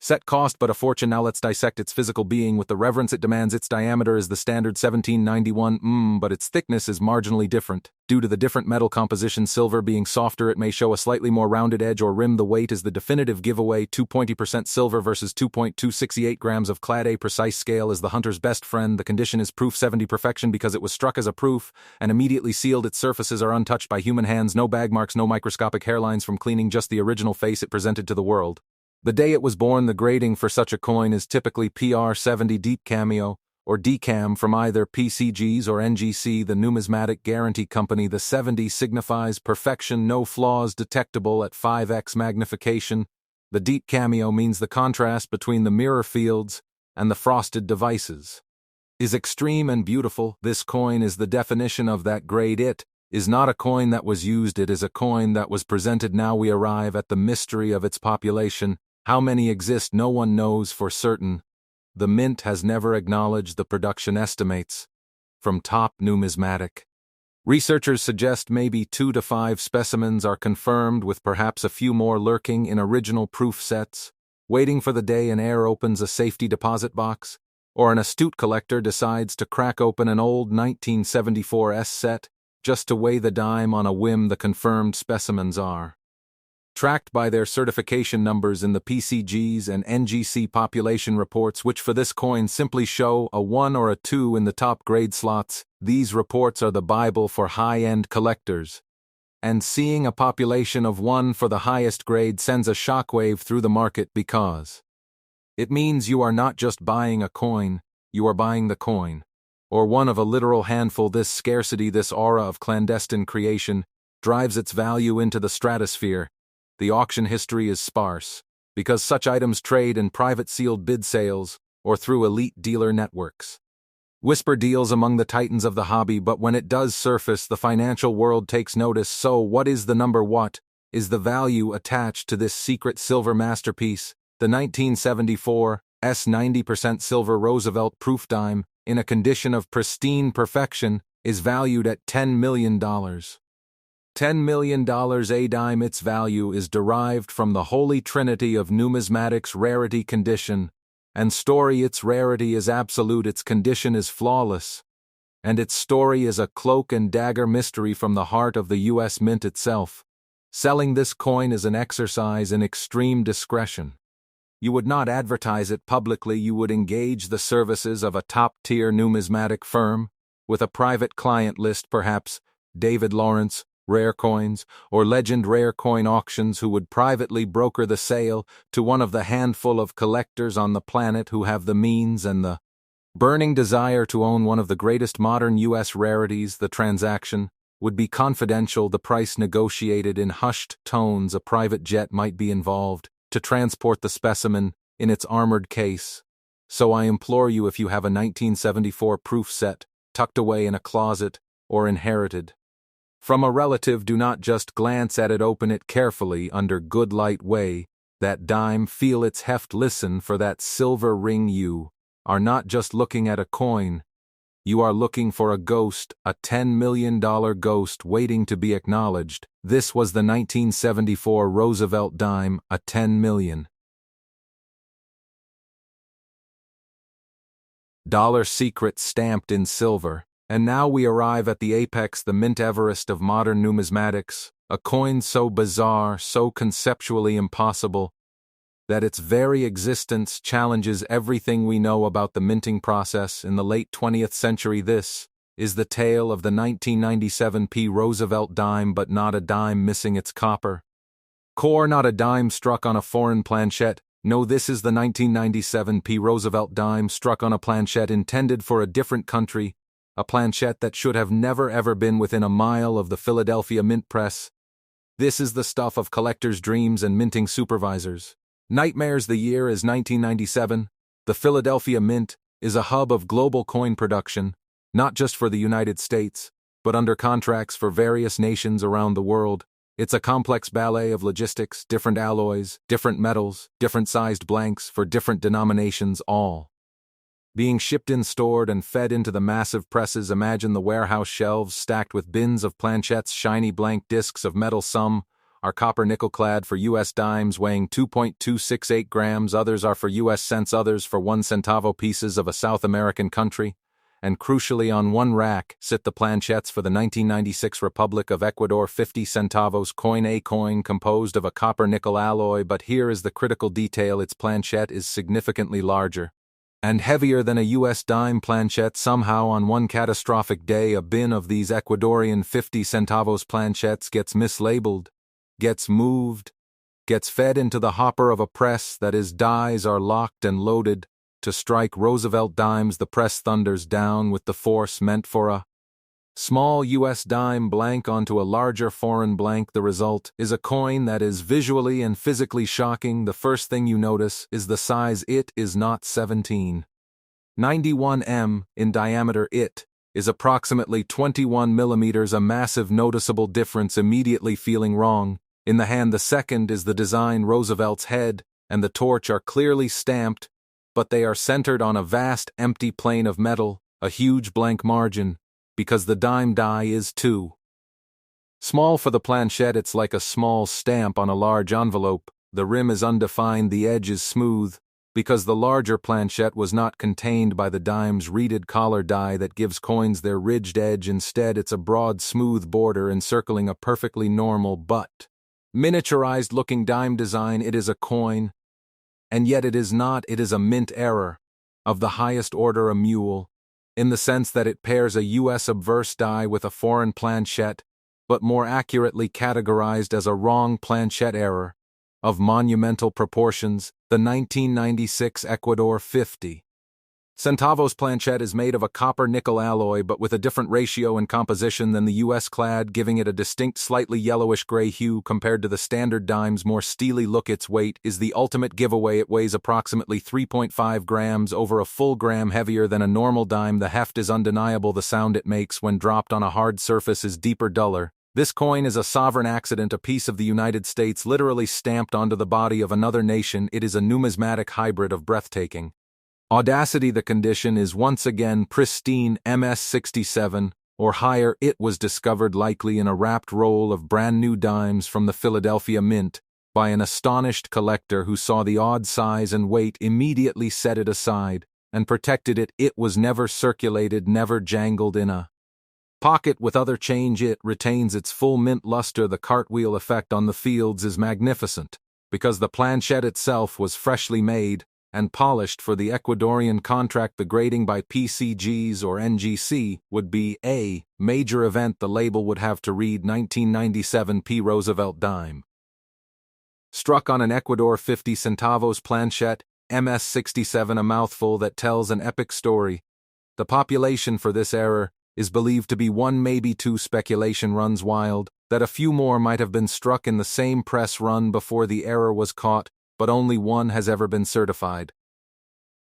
set cost, but a fortune. Now let's dissect its physical being with the reverence it demands. Its diameter is the standard 1791, but its thickness is marginally different. Due to the different metal composition, silver being softer, it may show a slightly more rounded edge or rim. The weight is the definitive giveaway. 2.0% silver versus 2.268 grams of clad. A precise scale is the hunter's best friend. The condition is proof 70 perfection because it was struck as a proof and immediately sealed. Its surfaces are untouched by human hands. No bag marks, no microscopic hairlines from cleaning, just the original face it presented to the world. The day it was born. The grading for such a coin is typically PR70 Deep Cameo, or DCAM from either PCGs or NGC, the numismatic guarantee company. The 70 signifies perfection, no flaws detectable at 5x magnification. The Deep Cameo means the contrast between the mirror fields and the frosted devices is extreme and beautiful. This coin is the definition of that grade. It is not a coin that was used, it is a coin that was presented. Now we arrive at the mystery of its population. How many exist, no one knows for certain. The mint has never acknowledged the production estimates from top numismatic. Researchers suggest maybe 2 to 5 specimens are confirmed, with perhaps a few more lurking in original proof sets, waiting for the day an heir opens a safety deposit box, or an astute collector decides to crack open an old 1974 S set just to weigh the dime on a whim. The confirmed specimens are tracked by their certification numbers in the PCGs and NGC population reports, which for this coin simply show a 1 or a 2 in the top grade slots. These reports are the Bible for high-end collectors, and seeing a population of 1 for the highest grade sends a shockwave through the market, because it means you are not just buying a coin, you are buying the coin, or one of a literal handful. This scarcity, this aura of clandestine creation, drives its value into the stratosphere. The auction history is sparse, because such items trade in private sealed bid sales or through elite dealer networks. Whisper deals among the titans of the hobby, but when it does surface, the financial world takes notice. So what is the number? What is the value attached to this secret silver masterpiece? The 1974 90% silver Roosevelt proof dime, in a condition of pristine perfection, is valued at $10 million. $10 million a dime. Its value is derived from the holy trinity of numismatics: rarity, condition, and story. Its rarity is absolute, its condition is flawless, and its story is a cloak and dagger mystery from the heart of the U.S. Mint itself. Selling this coin is an exercise in extreme discretion. You would not advertise it publicly. You would engage the services of a top-tier numismatic firm, with a private client list, perhaps David Lawrence, Rare Coins, or Legend Rare Coin Auctions, who would privately broker the sale to one of the handful of collectors on the planet who have the means and the burning desire to own one of the greatest modern U.S. rarities. The transaction would be confidential, the price negotiated in hushed tones. A private jet might be involved to transport the specimen in its armored case. So I implore you, if you have a 1974 proof set tucked away in a closet or inherited from a relative, do not just glance at it, open it carefully under good light. Weigh that dime, feel its heft, listen for that silver ring. You are not just looking at a coin, you are looking for a ghost, a $10 million ghost waiting to be acknowledged. This was the 1974 Roosevelt dime, a $10 million secret stamped in silver. And now we arrive at the apex, the Mint Everest of modern numismatics, a coin so bizarre, so conceptually impossible, that its very existence challenges everything we know about the minting process in the late 20th century. This is the tale of the 1997 P. Roosevelt dime, but not a dime missing its copper core, not a dime struck on a foreign planchette. No, this is the 1997 P. Roosevelt dime struck on a planchette intended for a different country, a planchette that should have never ever been within a mile of the Philadelphia Mint Press. This is the stuff of collectors' dreams and minting supervisors' nightmares. The year is 1997. The Philadelphia Mint is a hub of global coin production, not just for the United States, but under contracts for various nations around the world. It's a complex ballet of logistics, different alloys, different metals, different sized blanks for different denominations, all being shipped in, stored, and fed into the massive presses. Imagine the warehouse shelves stacked with bins of planchettes, shiny blank discs of metal. Some are copper nickel-clad for U.S. dimes weighing 2.268 grams, others are for U.S. cents, others for 1 centavo pieces of a South American country. And crucially, on one rack sit the planchettes for the 1996 Republic of Ecuador 50 centavos coin, a coin composed of a copper-nickel alloy. But here is the critical detail: its planchette is significantly larger and heavier than a U.S. dime planchette. Somehow, on one catastrophic day, a bin of these Ecuadorian 50 centavos planchettes gets mislabeled, gets moved, gets fed into the hopper of a press. That is, dies are locked and loaded to strike Roosevelt dimes. The press thunders down with the force meant for a small U.S. dime blank onto a larger foreign blank. The result is a coin that is visually and physically shocking. The first thing you notice is the size. It is not 1791 m in diameter. It is approximately 21 millimeters, a massive noticeable difference. Immediately feeling wrong in the hand. The second is the design. Roosevelt's head and the torch are clearly stamped, but they are centered on a vast empty plane of metal, a huge blank margin, because the dime die is too small for the planchette. It's like a small stamp on a large envelope. The rim is undefined, the edge is smooth, because the larger planchette was not contained by the dime's reeded collar die that gives coins their ridged edge. Instead, it's a broad, smooth border encircling a perfectly normal but miniaturized-looking dime design. It is a coin, and yet it is not. It is a mint error of the highest order, a mule, in the sense that it pairs a U.S. obverse die with a foreign planchette, but more accurately categorized as a wrong planchette error of monumental proportions. The 1996 Ecuador 50 centavos planchette is made of a copper-nickel alloy, but with a different ratio and composition than the U.S. clad, giving it a distinct slightly yellowish-gray hue compared to the standard dime's more steely look. Its weight is the ultimate giveaway. It weighs approximately 3.5 grams, over a full gram heavier than a normal dime. The heft is undeniable. The sound it makes when dropped on a hard surface is deeper, duller. This coin is a sovereign accident, a piece of the United States literally stamped onto the body of another nation. It is a numismatic hybrid of breathtaking audacity. The condition is once again pristine, MS-67 or higher. It was discovered likely in a wrapped roll of brand new dimes from the Philadelphia Mint by an astonished collector who saw the odd size and weight, immediately set it aside, and protected it. It was never circulated, never jangled in a pocket with other change. It retains its full mint luster. The cartwheel effect on the fields is magnificent, because the planchette itself was freshly made and polished for the Ecuadorian contract. The grading by PCGs or NGC would be a major event. The label would have to read 1997 P. Roosevelt dime. Struck on an Ecuador 50 centavos planchette, MS-67, a mouthful that tells an epic story. The population for this error is believed to be 1, maybe 2. Speculation runs wild that a few more might have been struck in the same press run before the error was caught, but only one has ever been certified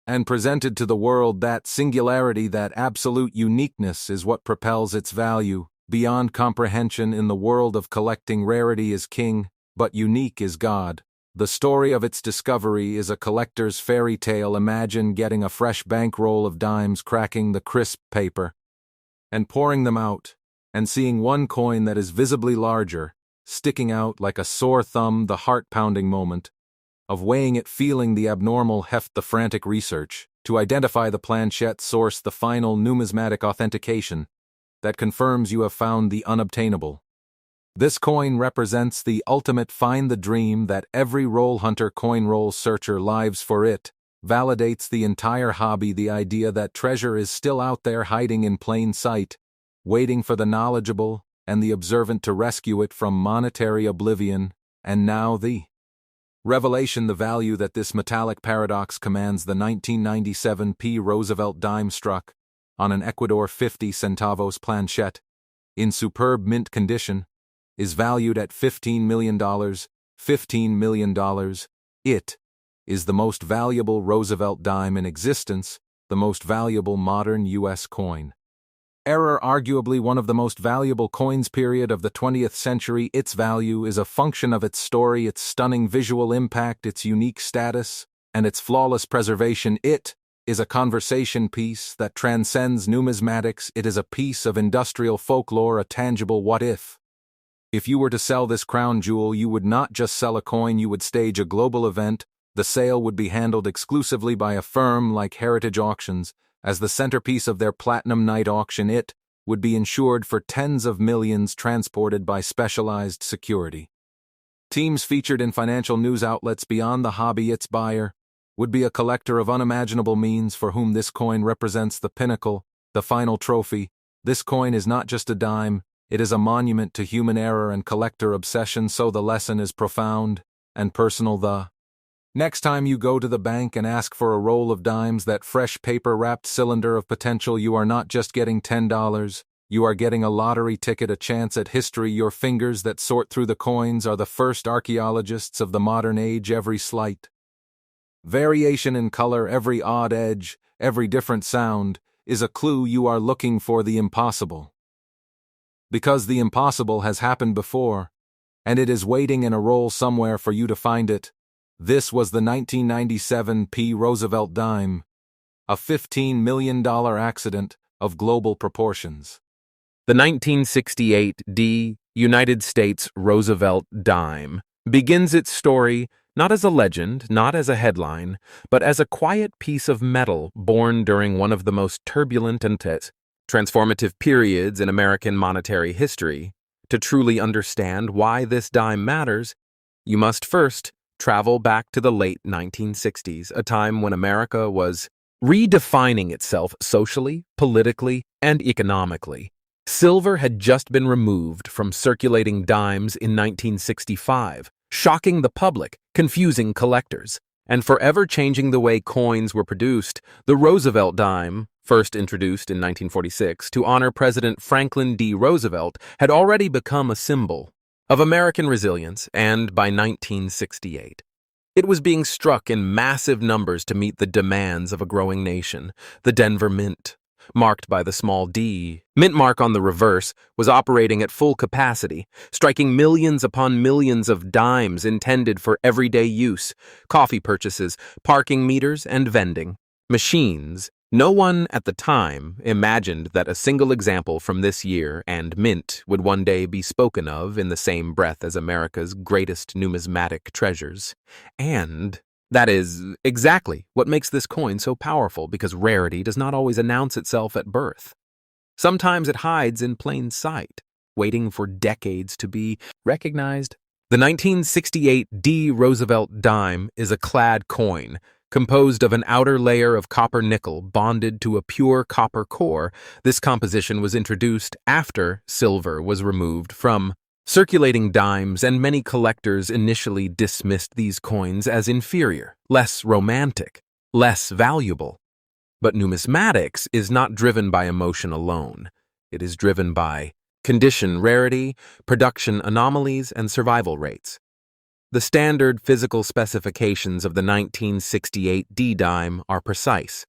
and presented to the world. That singularity, that absolute uniqueness, is what propels its value beyond comprehension. In the world of collecting, rarity is king, but unique is God. The story of its discovery is a collector's fairy tale. Imagine getting a fresh bankroll of dimes, cracking the crisp paper, and pouring them out, and seeing one coin that is visibly larger, sticking out like a sore thumb. The heart-pounding moment of weighing it, feeling the abnormal heft, the frantic research to identify the planchette source, the final numismatic authentication that confirms you have found the unobtainable. This coin represents the ultimate find, the dream that every roll hunter, coin roll searcher lives for. It validates the entire hobby, the idea that treasure is still out there, hiding in plain sight, waiting for the knowledgeable and the observant to rescue it from monetary oblivion. And now the revelation, the value that this metallic paradox commands. The 1997 P. Roosevelt dime, struck on an Ecuador 50 centavos planchette in superb mint condition, is valued at $15 million. $15 million. It is the most valuable Roosevelt dime in existence, the most valuable modern U.S. coin. Error, arguably one of the most valuable coins period of the 20th century, its value is a function of its story, its stunning visual impact, its unique status, and its flawless preservation. It is a conversation piece that transcends numismatics. It is a piece of industrial folklore, a tangible what-if. If you were to sell this crown jewel, you would not just sell a coin, you would stage a global event. The sale would be handled exclusively by a firm like Heritage Auctions. As the centerpiece of their Platinum Night auction, it would be insured for tens of millions, transported by specialized security. Teams featured in financial news outlets beyond the hobby. Its buyer would be a collector of unimaginable means for whom this coin represents the pinnacle, the final trophy. This coin is not just a dime, it is a monument to human error and collector obsession, so the lesson is profound and personal. The next time you go to the bank and ask for a roll of dimes, that fresh paper-wrapped cylinder of potential, you are not just getting $10, you are getting a lottery ticket, a chance at history. Your fingers that sort through the coins are the first archaeologists of the modern age. Every slight variation in color, every odd edge, every different sound is a clue you are looking for the impossible. Because the impossible has happened before, and it is waiting in a roll somewhere for you to find it. This was the 1997 Roosevelt Dime, a $15 million accident of global proportions. The 1968 United States Roosevelt Dime begins its story not as a legend, not as a headline, but as a quiet piece of metal born during one of the most turbulent and transformative periods in American monetary history. To truly understand why this dime matters, you must first travel back to the late 1960s, a time when America was redefining itself socially, politically, and economically. Silver had just been removed from circulating dimes in 1965, shocking the public, confusing collectors, and forever changing the way coins were produced. The Roosevelt dime, first introduced in 1946 to honor President Franklin D. Roosevelt, had already become a symbol of American resilience, and by 1968, it was being struck in massive numbers to meet the demands of a growing nation. The Denver Mint, marked by the small d mint mark on the reverse, was operating at full capacity, striking millions upon millions of dimes intended for everyday use, coffee purchases, parking meters, and vending machines. No one at the time imagined that a single example from this year and mint would one day be spoken of in the same breath as America's greatest numismatic treasures. And that is exactly what makes this coin so powerful, because rarity does not always announce itself at birth. Sometimes it hides in plain sight, waiting for decades to be recognized. The 1968 Roosevelt Dime is a clad coin, composed of an outer layer of copper nickel bonded to a pure copper core. This composition was introduced after silver was removed from circulating dimes, and many collectors initially dismissed these coins as inferior, less romantic, less valuable. But numismatics is not driven by emotion alone. It is driven by condition rarity, production anomalies, and survival rates. The standard physical specifications of the 1968 dime are precise.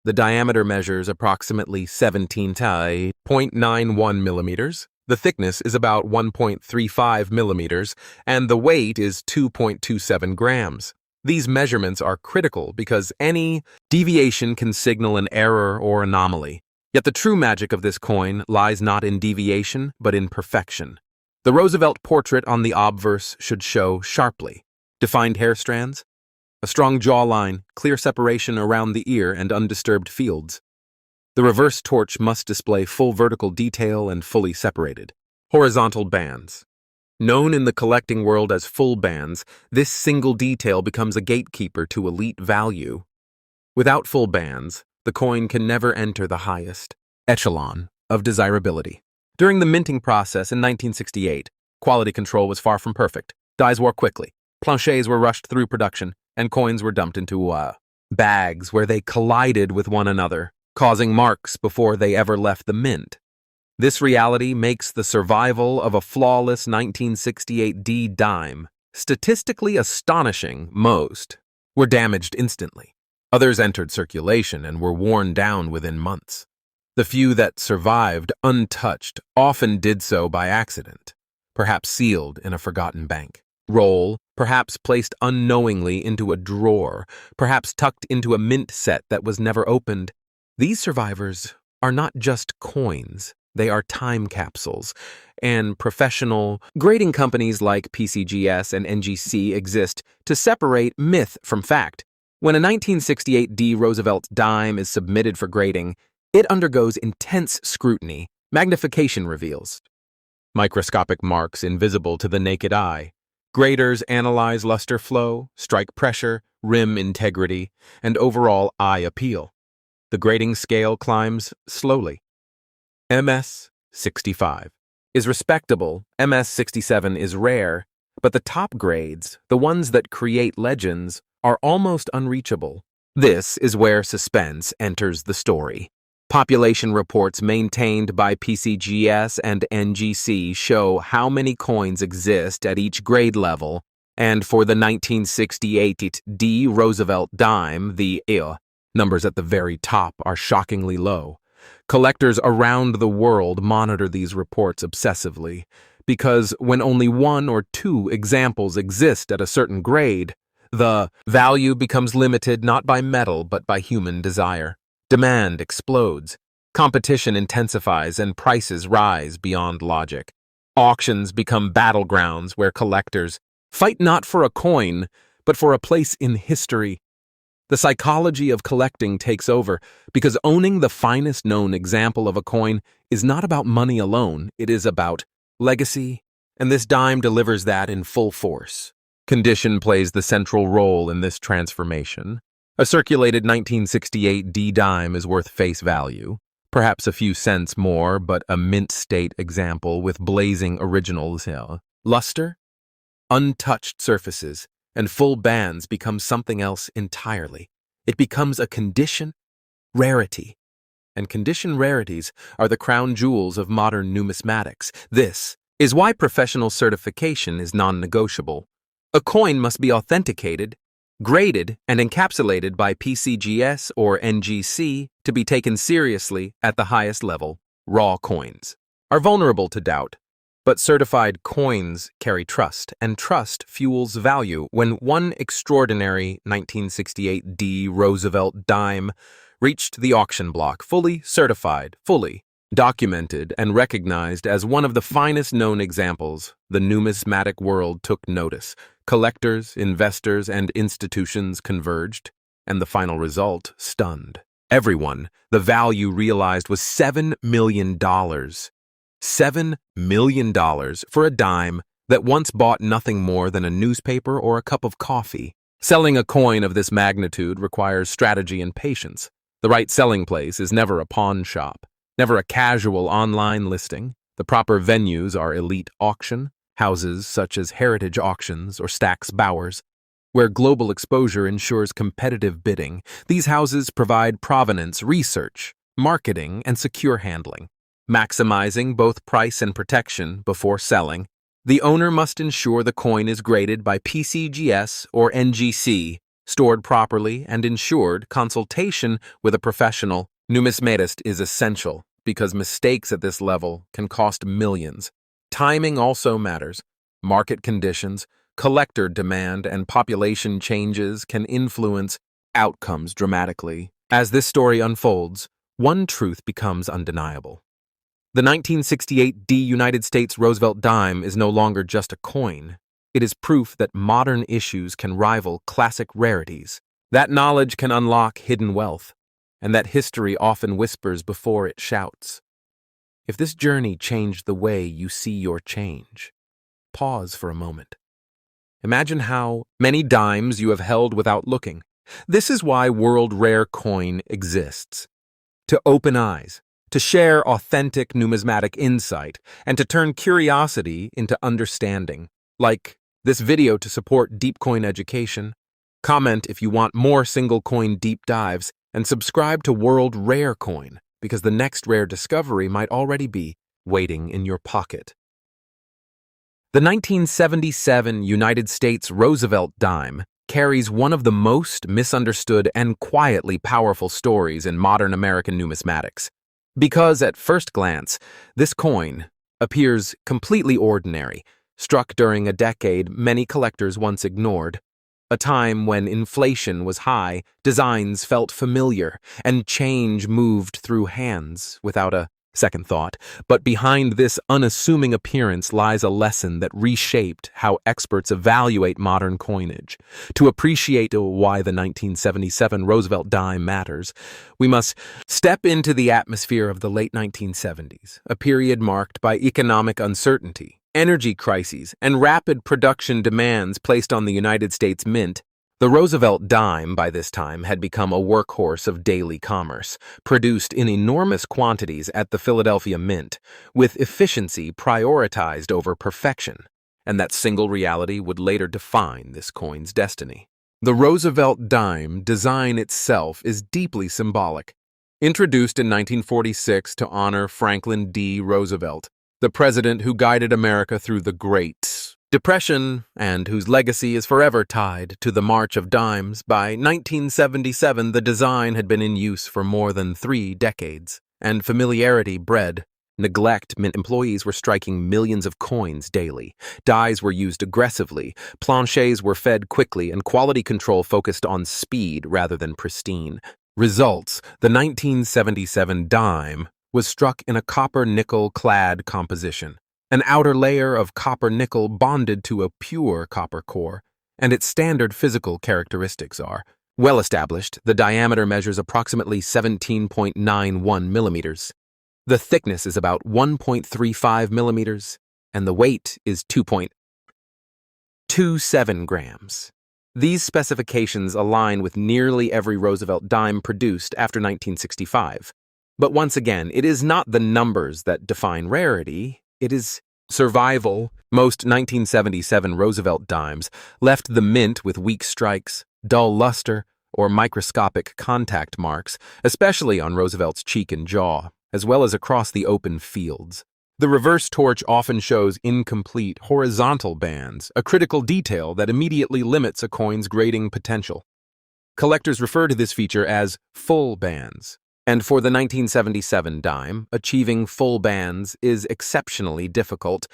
The diameter measures approximately 17.91 millimeters, the thickness is about 1.35 millimeters, and the weight is 2.27 grams. These measurements are critical because any deviation can signal an error or anomaly. Yet the true magic of this coin lies not in deviation, but in perfection. The Roosevelt portrait on the obverse should show sharply defined hair strands, a strong jawline, clear separation around the ear, and undisturbed fields. The reverse torch must display full vertical detail and fully separated horizontal bands. Known in the collecting world as full bands, this single detail becomes a gatekeeper to elite value. Without full bands, the coin can never enter the highest echelon of desirability. During the minting process in 1968, quality control was far from perfect. Dies wore quickly, planchets were rushed through production, and coins were dumped into bags where they collided with one another, causing marks before they ever left the mint. This reality makes the survival of a flawless 1968 dime statistically astonishing. Most were damaged instantly. Others entered circulation and were worn down within months. The few that survived untouched often did so by accident, perhaps sealed in a forgotten bank roll, perhaps placed unknowingly into a drawer, perhaps tucked into a mint set that was never opened. These survivors are not just coins, they are time capsules, and professional grading companies like PCGS and NGC exist to separate myth from fact. When a 1968 D Roosevelt dime is submitted for grading, it undergoes intense scrutiny. Magnification reveals microscopic marks invisible to the naked eye. Graders analyze luster flow, strike pressure, rim integrity, and overall eye appeal. The grading scale climbs slowly. MS 65 is respectable, MS 67 is rare, but the top grades, the ones that create legends, are almost unreachable. This is where suspense enters the story. Population reports maintained by PCGS and NGC show how many coins exist at each grade level, and for the 1968 D Roosevelt dime, the numbers at the very top are shockingly low. Collectors around the world monitor these reports obsessively, because when only one or two examples exist at a certain grade, the value becomes limited not by metal but by human desire. Demand explodes, competition intensifies, and prices rise beyond logic. Auctions become battlegrounds where collectors fight not for a coin, but for a place in history. The psychology of collecting takes over because owning the finest known example of a coin is not about money alone, it is about legacy, and this dime delivers that in full force. Condition plays the central role in this transformation. A circulated 1968 D dime is worth face value, perhaps a few cents more, but a mint state example with blazing originals. Luster, untouched surfaces, and full bands become something else entirely. It becomes a condition rarity. And condition rarities are the crown jewels of modern numismatics. This is why professional certification is non-negotiable. A coin must be authenticated, graded, and encapsulated by PCGS or NGC to be taken seriously at the highest level. Raw coins are vulnerable to doubt, but certified coins carry trust, and trust fuels value. When one extraordinary 1968 D Roosevelt dime reached the auction block, fully certified, fully documented, and recognized as one of the finest known examples, the numismatic world took notice. Collectors, investors, and institutions converged, and the final result stunned everyone. The value realized was $7 million. $7 million for a dime that once bought nothing more than a newspaper or a cup of coffee. Selling a coin of this magnitude requires strategy and patience. The right selling place is never a pawn shop, never a casual online listing. The proper venues are elite auction houses such as Heritage Auctions or Stack's Bowers, where global exposure ensures competitive bidding. These houses provide provenance research, marketing, and secure handling, maximizing both price and protection before selling. The owner must ensure the coin is graded by PCGS or NGC, stored properly, and ensured consultation with a professional numismatist is essential because mistakes at this level can cost millions. Timing also matters. Market conditions, collector demand, and population changes can influence outcomes dramatically. As this story unfolds, one truth becomes undeniable. The 1968 D United States Roosevelt dime is no longer just a coin. It is proof that modern issues can rival classic rarities, that knowledge can unlock hidden wealth, and that history often whispers before it shouts. If this journey changed the way you see your change, pause for a moment. Imagine how many dimes you have held without looking. This is why World Rare Coin exists. To open eyes, to share authentic numismatic insight, and to turn curiosity into understanding. Like this video to support deep coin education. Comment if you want more single coin deep dives, and subscribe to World Rare Coin, because the next rare discovery might already be waiting in your pocket. The 1977 United States Roosevelt dime carries one of the most misunderstood and quietly powerful stories in modern American numismatics. Because at first glance, this coin appears completely ordinary, struck during a decade many collectors once ignored. A time when inflation was high, designs felt familiar, and change moved through hands without a second thought. But behind this unassuming appearance lies a lesson that reshaped how experts evaluate modern coinage. To appreciate why the 1977 Roosevelt dime matters, we must step into the atmosphere of the late 1970s, a period marked by economic uncertainty, energy crises, and rapid production demands placed on the United States Mint. The Roosevelt dime, by this time, had become a workhorse of daily commerce, produced in enormous quantities at the Philadelphia Mint, with efficiency prioritized over perfection, and that single reality would later define this coin's destiny. The Roosevelt dime design itself is deeply symbolic. Introduced in 1946 to honor Franklin D. Roosevelt, the president who guided America through the Great Depression and whose legacy is forever tied to the March of Dimes, by 1977 the design had been in use for more than 3 decades, and familiarity bred neglect. Mint employees were striking millions of coins daily. Dies were used aggressively, planchets were fed quickly, and quality control focused on speed rather than pristine. Results: the 1977 dime was struck in a copper-nickel clad composition. An outer layer of copper-nickel bonded to a pure copper core, and its standard physical characteristics are well established. The diameter measures approximately 17.91 millimeters. The thickness is about 1.35 millimeters, and the weight is 2.27 grams. These specifications align with nearly every Roosevelt dime produced after 1965. But once again, it is not the numbers that define rarity. It is survival. Most 1977 Roosevelt dimes left the mint with weak strikes, dull luster, or microscopic contact marks, especially on Roosevelt's cheek and jaw, as well as across the open fields. The reverse torch often shows incomplete horizontal bands, a critical detail that immediately limits a coin's grading potential. Collectors refer to this feature as full bands. And for the 1977 dime, achieving full bands is exceptionally difficult.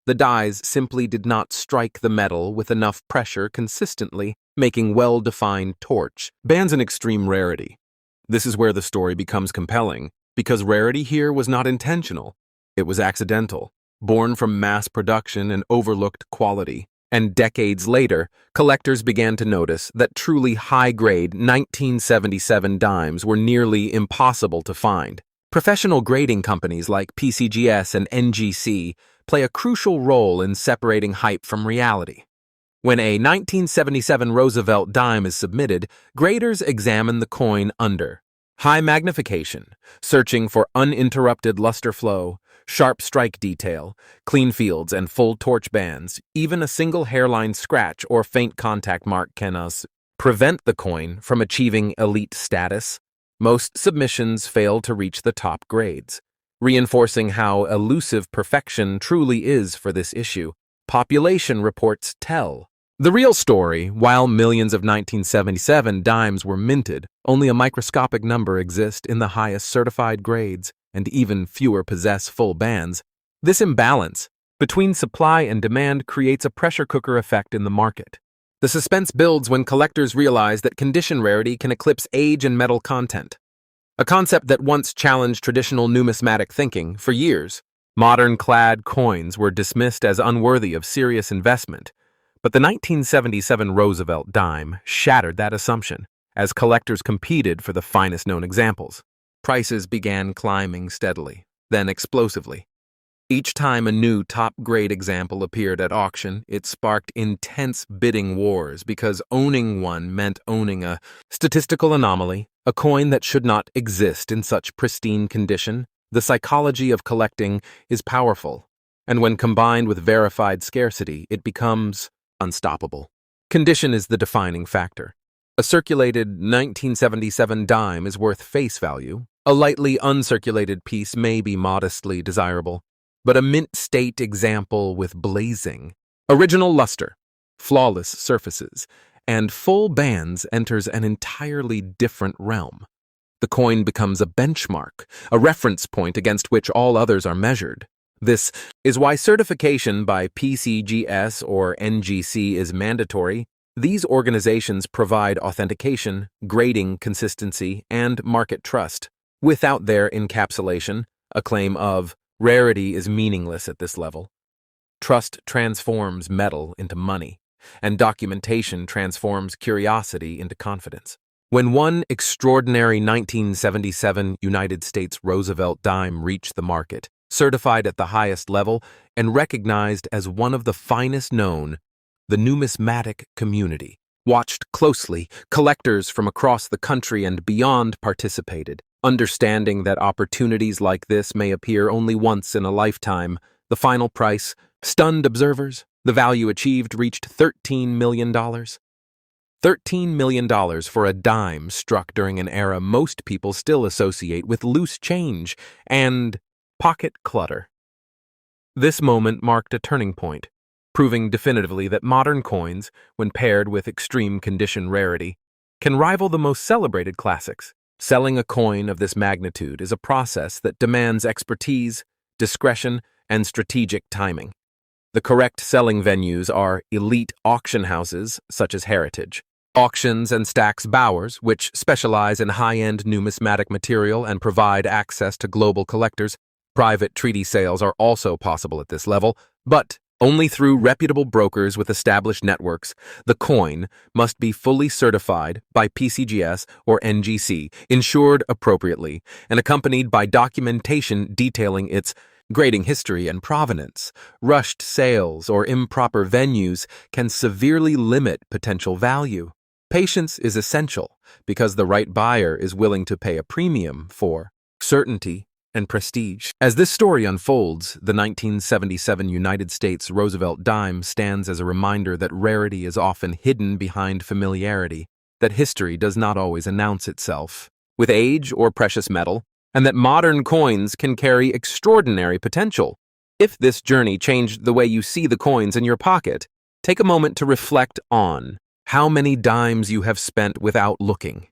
The dies simply did not strike the metal with enough pressure consistently, making well-defined torch bands an extreme rarity. This is where the story becomes compelling, because rarity here was not intentional. It was accidental, born from mass production and overlooked quality. And decades later, collectors began to notice that truly high-grade 1977 dimes were nearly impossible to find. Professional grading companies like PCGS and NGC play a crucial role in separating hype from reality. When a 1977 Roosevelt dime is submitted, graders examine the coin under high magnification, searching for uninterrupted luster flow, sharp strike detail, clean fields, and full torch bands. Even a single hairline scratch or faint contact mark can prevent the coin from achieving elite status. Most submissions fail to reach the top grades, reinforcing how elusive perfection truly is for this issue. Population reports tell the real story. While millions of 1977 dimes were minted, only a microscopic number exist in the highest certified grades, and even fewer possess full bands. This imbalance between supply and demand creates a pressure cooker effect in the market. The suspense builds when collectors realize that condition rarity can eclipse age and metal content, a concept that once challenged traditional numismatic thinking. For years, modern clad coins were dismissed as unworthy of serious investment, but the 1977 Roosevelt dime shattered that assumption as collectors competed for the finest known examples. Prices began climbing steadily, then explosively. Each time a new top-grade example appeared at auction, it sparked intense bidding wars because owning one meant owning a statistical anomaly, a coin that should not exist in such pristine condition. The psychology of collecting is powerful, and when combined with verified scarcity, it becomes unstoppable. Condition is the defining factor. A circulated 1977 dime is worth face value. A lightly uncirculated piece may be modestly desirable, but a mint-state example with blazing, original luster, flawless surfaces, and full bands enters an entirely different realm. The coin becomes a benchmark, a reference point against which all others are measured. This is why certification by PCGS or NGC is mandatory. These organizations provide authentication, grading consistency, and market trust. Without their encapsulation, a claim of rarity is meaningless at this level. Trust transforms metal into money, and documentation transforms curiosity into confidence. When one extraordinary 1977 United States Roosevelt dime reached the market, certified at the highest level and recognized as one of the finest known, the numismatic community watched closely. Collectors from across the country and beyond participated, understanding that opportunities like this may appear only once in a lifetime. The final price stunned observers. The value achieved reached $13 million. $13 million for a dime struck during an era most people still associate with loose change and pocket clutter. This moment marked a turning point, proving definitively that modern coins, when paired with extreme condition rarity, can rival the most celebrated classics. Selling a coin of this magnitude is a process that demands expertise, discretion, and strategic timing. The correct selling venues are elite auction houses such as Heritage, Auctions and Stacks Bowers, which specialize in high-end numismatic material and provide access to global collectors. Private treaty sales are also possible at this level, but only through reputable brokers with established networks. The coin must be fully certified by PCGS or NGC, insured appropriately, and accompanied by documentation detailing its grading history and provenance. Rushed sales or improper venues can severely limit potential value. Patience is essential because the right buyer is willing to pay a premium for certainty and prestige. As this story unfolds, the 1977 United States Roosevelt dime stands as a reminder that rarity is often hidden behind familiarity, that history does not always announce itself with age or precious metal, and that modern coins can carry extraordinary potential. If this journey changed the way you see the coins in your pocket, take a moment to reflect on how many dimes you have spent without looking.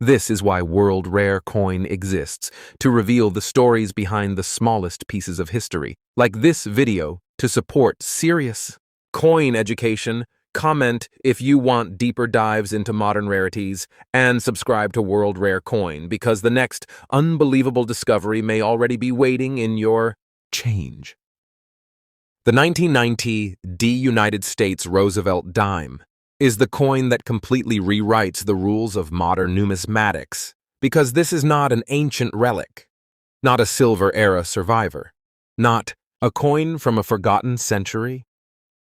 This is why World Rare Coin exists, to reveal the stories behind the smallest pieces of history, like this video, to support serious coin education. Comment if you want deeper dives into modern rarities, and subscribe to World Rare Coin, because the next unbelievable discovery may already be waiting in your change. The 1990 United States Roosevelt dime is the coin that completely rewrites the rules of modern numismatics, because this is not an ancient relic, not a silver-era survivor, not a coin from a forgotten century.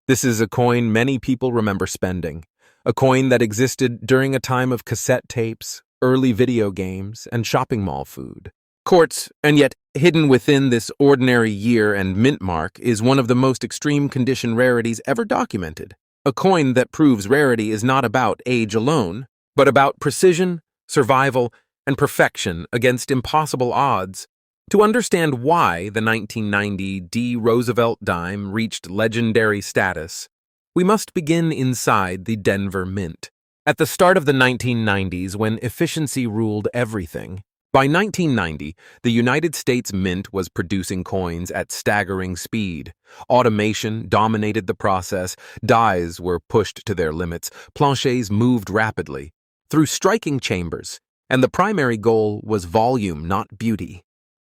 This is a coin many people remember spending, a coin that existed during a time of cassette tapes, early video games, and shopping mall food. Courts, and yet hidden within this ordinary year and mint mark is one of the most extreme condition rarities ever documented. A coin that proves rarity is not about age alone, but about precision, survival, and perfection against impossible odds. To understand why the 1990 Roosevelt dime reached legendary status, we must begin inside the Denver Mint. At the start of the 1990s, when efficiency ruled everything, by 1990, the United States Mint was producing coins at staggering speed. Automation dominated the process, dies were pushed to their limits, planchets moved rapidly through striking chambers, and the primary goal was volume, not beauty.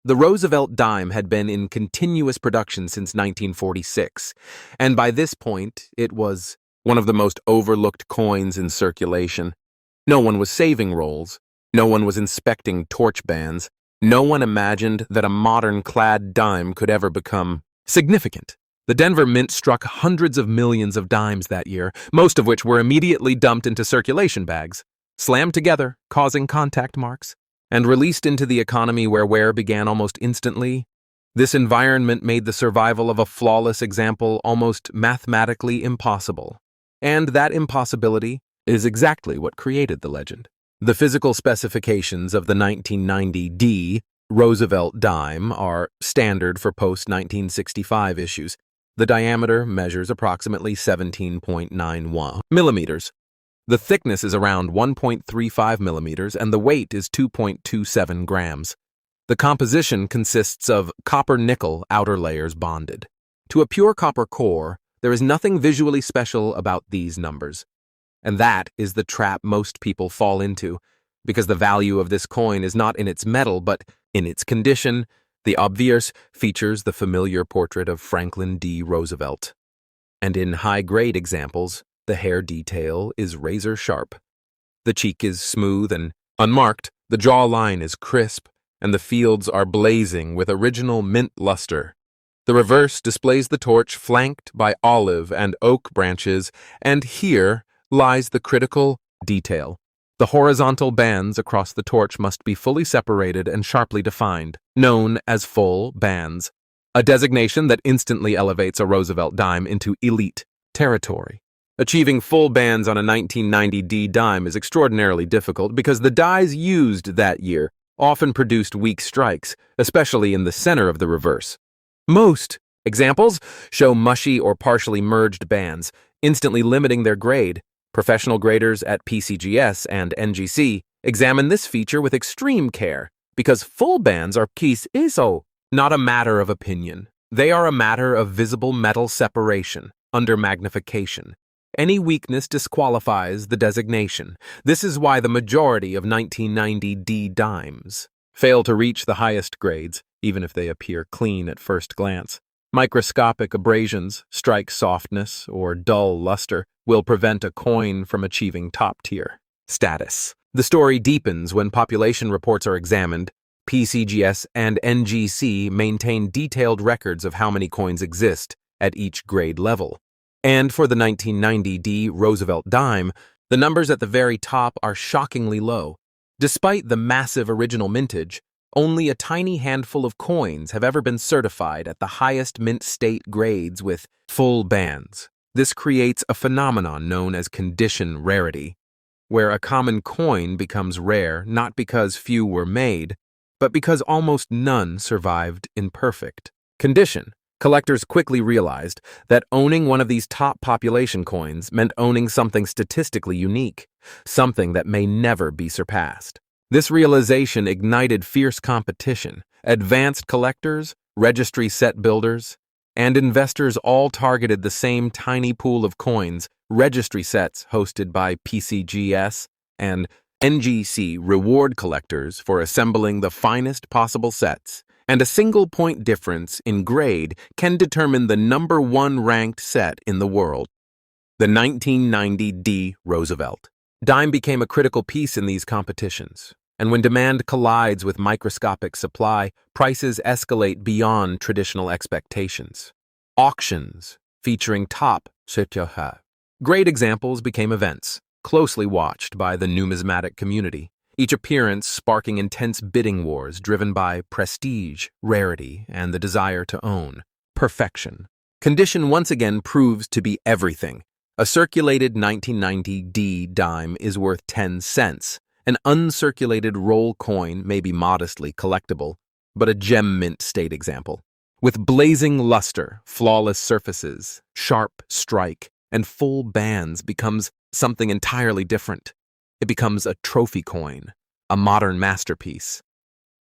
The Roosevelt dime had been in continuous production since 1946, and by this point, it was one of the most overlooked coins in circulation. No one was saving rolls. No one was inspecting torch bands. No one imagined that a modern clad dime could ever become significant. The Denver Mint struck hundreds of millions of dimes that year, most of which were immediately dumped into circulation bags, slammed together, causing contact marks, and released into the economy where wear began almost instantly. This environment made the survival of a flawless example almost mathematically impossible. And that impossibility is exactly what created the legend. The physical specifications of the 1990 Roosevelt dime are standard for post-1965 issues. The diameter measures approximately 17.91 millimeters. The thickness is around 1.35 millimeters and the weight is 2.27 grams. The composition consists of copper-nickel outer layers bonded. To a pure copper core, there is nothing visually special about these numbers. And that is the trap most people fall into, because the value of this coin is not in its metal but in its condition. The obverse features the familiar portrait of Franklin D. Roosevelt. And in high-grade examples, the hair detail is razor-sharp. The cheek is smooth and unmarked, the jawline is crisp, and the fields are blazing with original mint luster. The reverse displays the torch flanked by olive and oak branches, and here lies the critical detail. The horizontal bands across the torch must be fully separated and sharply defined, known as full bands, a designation that instantly elevates a Roosevelt dime into elite territory. Achieving full bands on a 1990 D dime is extraordinarily difficult because the dies used that year often produced weak strikes, especially in the center of the reverse. Most examples show mushy or partially merged bands, instantly limiting their grade. Professional graders at PCGS and NGC examine this feature with extreme care because full bands are not a matter of opinion. They are a matter of visible metal separation under magnification. Any weakness disqualifies the designation. This is why the majority of 1990 D dimes fail to reach the highest grades, even if they appear clean at first glance. Microscopic abrasions, strike softness, or dull luster will prevent a coin from achieving top-tier status. The story deepens when population reports are examined. PCGS and NGC maintain detailed records of how many coins exist at each grade level. And for the 1990 D Roosevelt dime, the numbers at the very top are shockingly low. Despite the massive original mintage, only a tiny handful of coins have ever been certified at the highest mint state grades with full bands. This creates a phenomenon known as condition rarity, where a common coin becomes rare not because few were made, but because almost none survived in perfect condition. Collectors quickly realized that owning one of these top population coins meant owning something statistically unique, something that may never be surpassed. This realization ignited fierce competition. Advanced collectors, registry set builders, and investors all targeted the same tiny pool of coins, registry sets hosted by PCGS and NGC reward collectors for assembling the finest possible sets, and a single point difference in grade can determine the number one ranked set in the world. The 1990 D Roosevelt dime became a critical piece in these competitions, and when demand collides with microscopic supply, prices escalate beyond traditional expectations. Auctions featuring top grade examples became events, closely watched by the numismatic community, each appearance sparking intense bidding wars driven by prestige, rarity, and the desire to own perfection. Condition once again proves to be everything. A circulated 1990 D dime is worth 10 cents. An uncirculated roll coin may be modestly collectible, but a gem mint state example. With blazing luster, flawless surfaces, sharp strike, and full bands becomes something entirely different. It becomes a trophy coin, a modern masterpiece.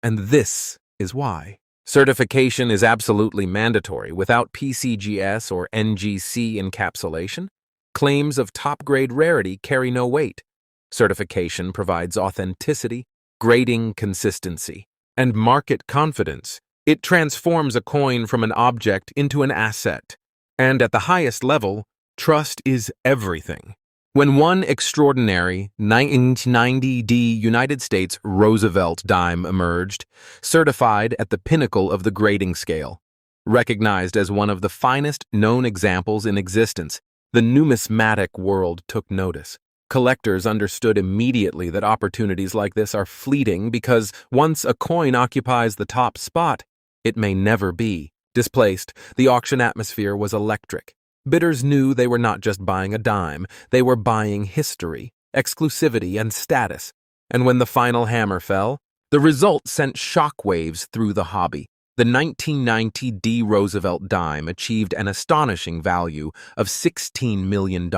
And this is why. Certification is absolutely mandatory. Without PCGS or NGC encapsulation, claims of top-grade rarity carry no weight. Certification provides authenticity, grading consistency, and market confidence. It transforms a coin from an object into an asset. And at the highest level, trust is everything. When one extraordinary 1990 D United States Roosevelt dime emerged, certified at the pinnacle of the grading scale, recognized as one of the finest known examples in existence, the numismatic world took notice. Collectors understood immediately that opportunities like this are fleeting because once a coin occupies the top spot, it may never be displaced. The auction atmosphere was electric. Bidders knew they were not just buying a dime, they were buying history, exclusivity, and status. And when the final hammer fell, the result sent shockwaves through the hobby. The 1990 D Roosevelt dime achieved an astonishing value of $16 million.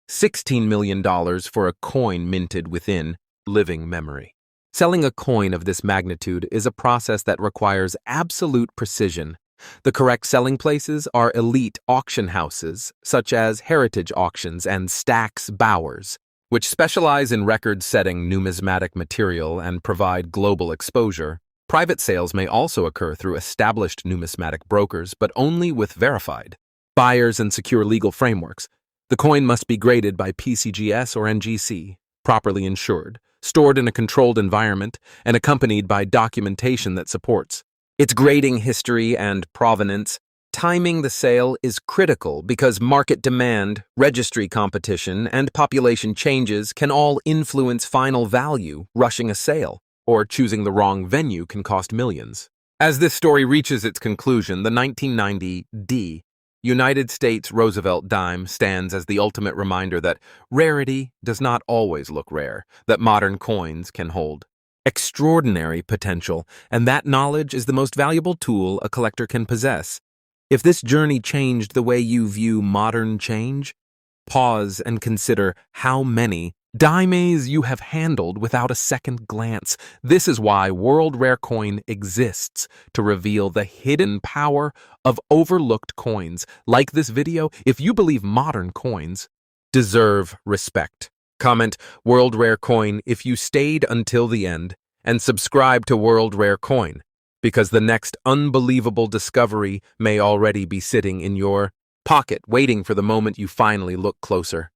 $16 million for a coin minted within living memory. Selling a coin of this magnitude is a process that requires absolute precision. The correct selling places are elite auction houses, such as Heritage Auctions and Stack's Bowers, which specialize in record-setting numismatic material and provide global exposure. Private sales may also occur through established numismatic brokers, but only with verified buyers and secure legal frameworks. The coin must be graded by PCGS or NGC, properly insured, stored in a controlled environment, and accompanied by documentation that supports its grading history and provenance. Timing the sale is critical because market demand, registry competition, and population changes can all influence final value. Rushing a sale or choosing the wrong venue can cost millions. As this story reaches its conclusion, the 1990 D United States Roosevelt Dime stands as the ultimate reminder that rarity does not always look rare, that modern coins can hold extraordinary potential, and that knowledge is the most valuable tool a collector can possess. If this journey changed the way you view modern change, pause and consider how many dimes you have handled without a second glance. This is why World Rare Coin exists, to reveal the hidden power of overlooked coins. Like this video, if you believe modern coins deserve respect. Comment World Rare Coin if you stayed until the end, and subscribe to World Rare Coin, because the next unbelievable discovery may already be sitting in your pocket, waiting for the moment you finally look closer.